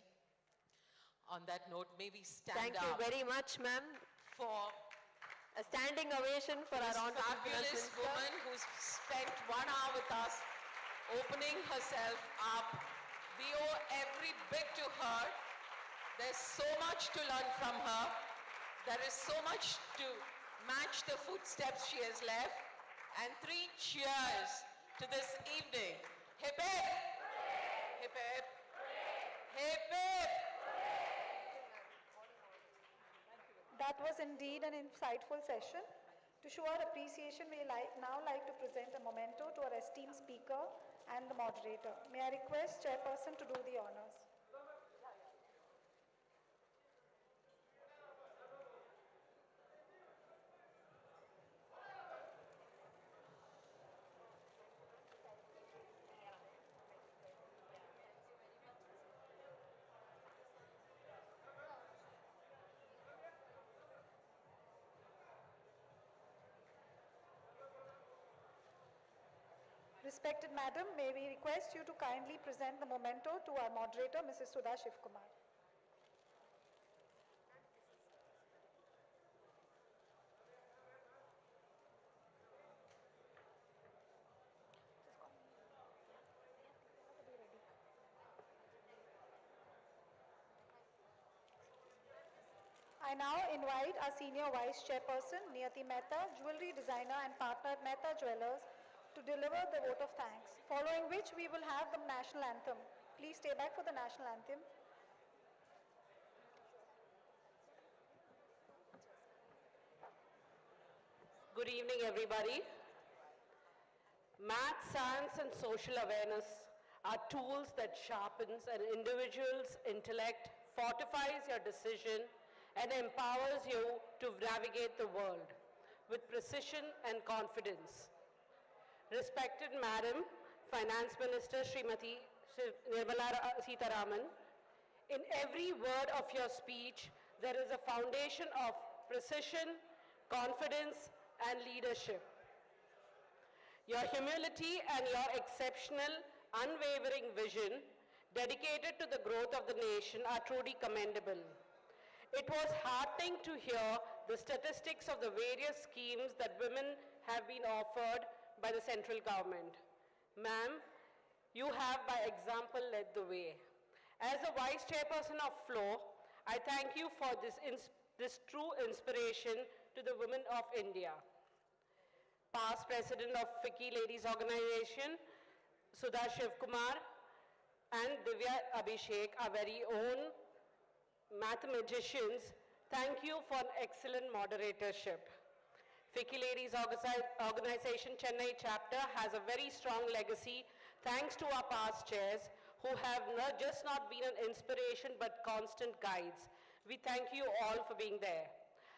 On that note, maybe stand Thank up. you very much, ma'am. For a standing ovation for our honorable fabulous woman who's spent 1 hour with us, opening herself up. We owe every bit to her. There's so much to learn from her. There is so much to match the footsteps she has left. And 3 cheers to this evening. Hip hip. Hip hip. Hip hip. That was indeed an insightful session. To show our appreciation, we now like to present a memento to our esteemed speaker and the moderator. May I request Chairperson to do the honors. Respected Madam, may we request you to kindly present the memento to our moderator, Mrs. Sudha Shivkumar. I now invite our Senior Vice Chairperson, Niyati Mehta, Jewelry Designer and Partner at Mehta Jewellers, to deliver the vote of thanks, following which we will have the national anthem. Please stay back for the national anthem. Good evening, everybody. Math, science, and social awareness are tools that sharpens an individual's intellect, fortifies your decision, and empowers you to navigate the world with precision and confidence. Respected Madam Finance Minister Srimati Nirmala Sitharaman, in every word of your speech, there is a foundation of precision, confidence, and leadership. Your humility and your exceptional, unwavering vision dedicated to the growth of the nation are truly commendable. It was heartening to hear the statistics of the various schemes that women have been offered by the central government. Ma'am, you have by example led the way. As the Vice Chairperson of FLO, I thank you for this true inspiration to the women of India. Past President of FICCI Ladies Organisation, Sudha Shivkumar, and Divya Abhishek, our very own mathematicians, thank you for an excellent moderatorship. FICCI Ladies Organisation Chennai chapter has a very strong legacy thanks to our past chairs who have not just not been an inspiration but constant guides. We thank you all for being there.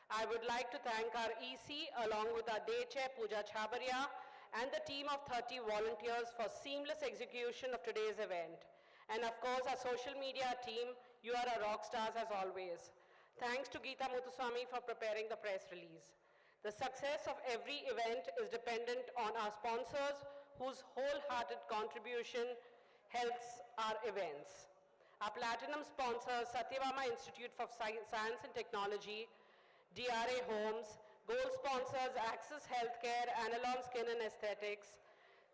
I would like to thank our EC along with our day chair Pooja Chabaria and the team of 30 volunteers for seamless execution of today's event. And of course our social media team, you are our rock stars as always. Thanks to Geeta Muthuswamy for preparing the press release. The success of every event is dependent on our sponsors whose wholehearted contribution helps our events. Our platinum sponsors, Satyabama Institute for Science and Technology, DRA Homes, gold sponsors, Access Healthcare, Analon Skin and Aesthetics,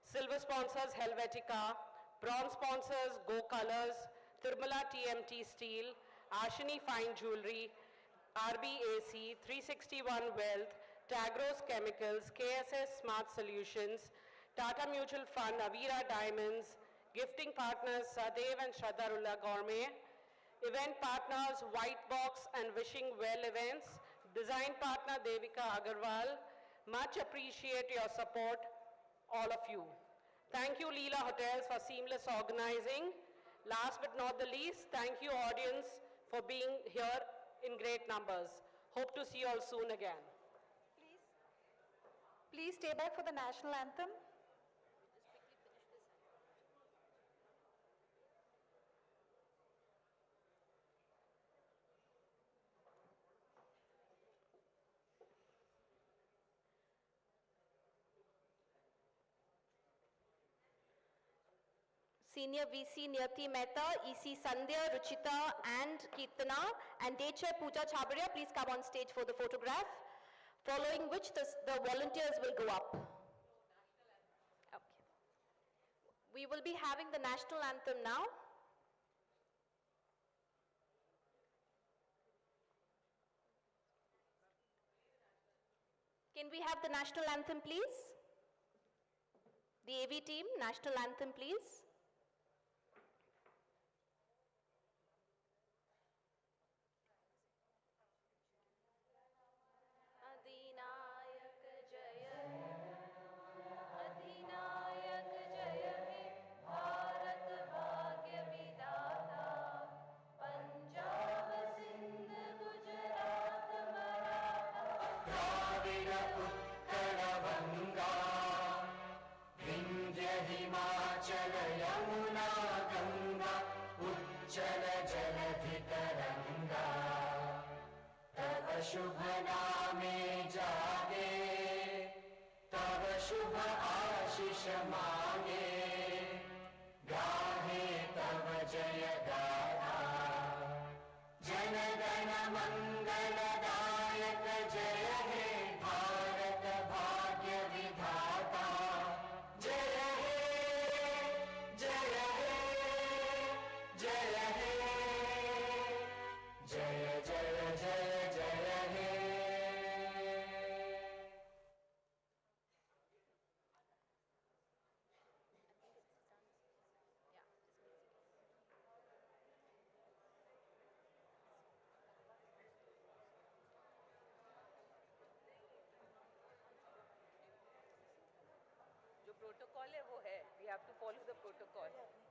silver sponsors, Helvetica, bronze sponsors, Go Colors, Nirmala TMT Steel, Ashini Fine Jewelry, RBAC, 361 Wealth, Tagros Chemicals, KSS Smart Solutions, Tata Mutual Fund, Avira Diamonds, gifting partners Sadev and Shraddharullah Gourmet, event partners White Box and Wishing Well Events, design partner Devika Agarwal. Much appreciate your support, all of you. Thank you Leela Hotels for seamless organizing. Last but not the least, thank you audience for being here in great numbers. Hope to see you all soon again. Please stay back for the national anthem. Senior VC Niyati Mehta, EC Sandhya, Ruchita and Kirtana, and Day Chair Pooja Chabaria, please come on stage for the photograph, following which the volunteers will go up. Okay. We will be having the national anthem now. Can we have the national anthem, please? The AV team, national anthem, please. शुभ नामे जागे तब शुभ आशीष मांगे गाहे तब जय गाथा जन गण मंगलदायक जय हे भारत भाग्य विधाता जय हे जय हे जय हे जय जय जय protocol है वो है, we have to follow the protocol.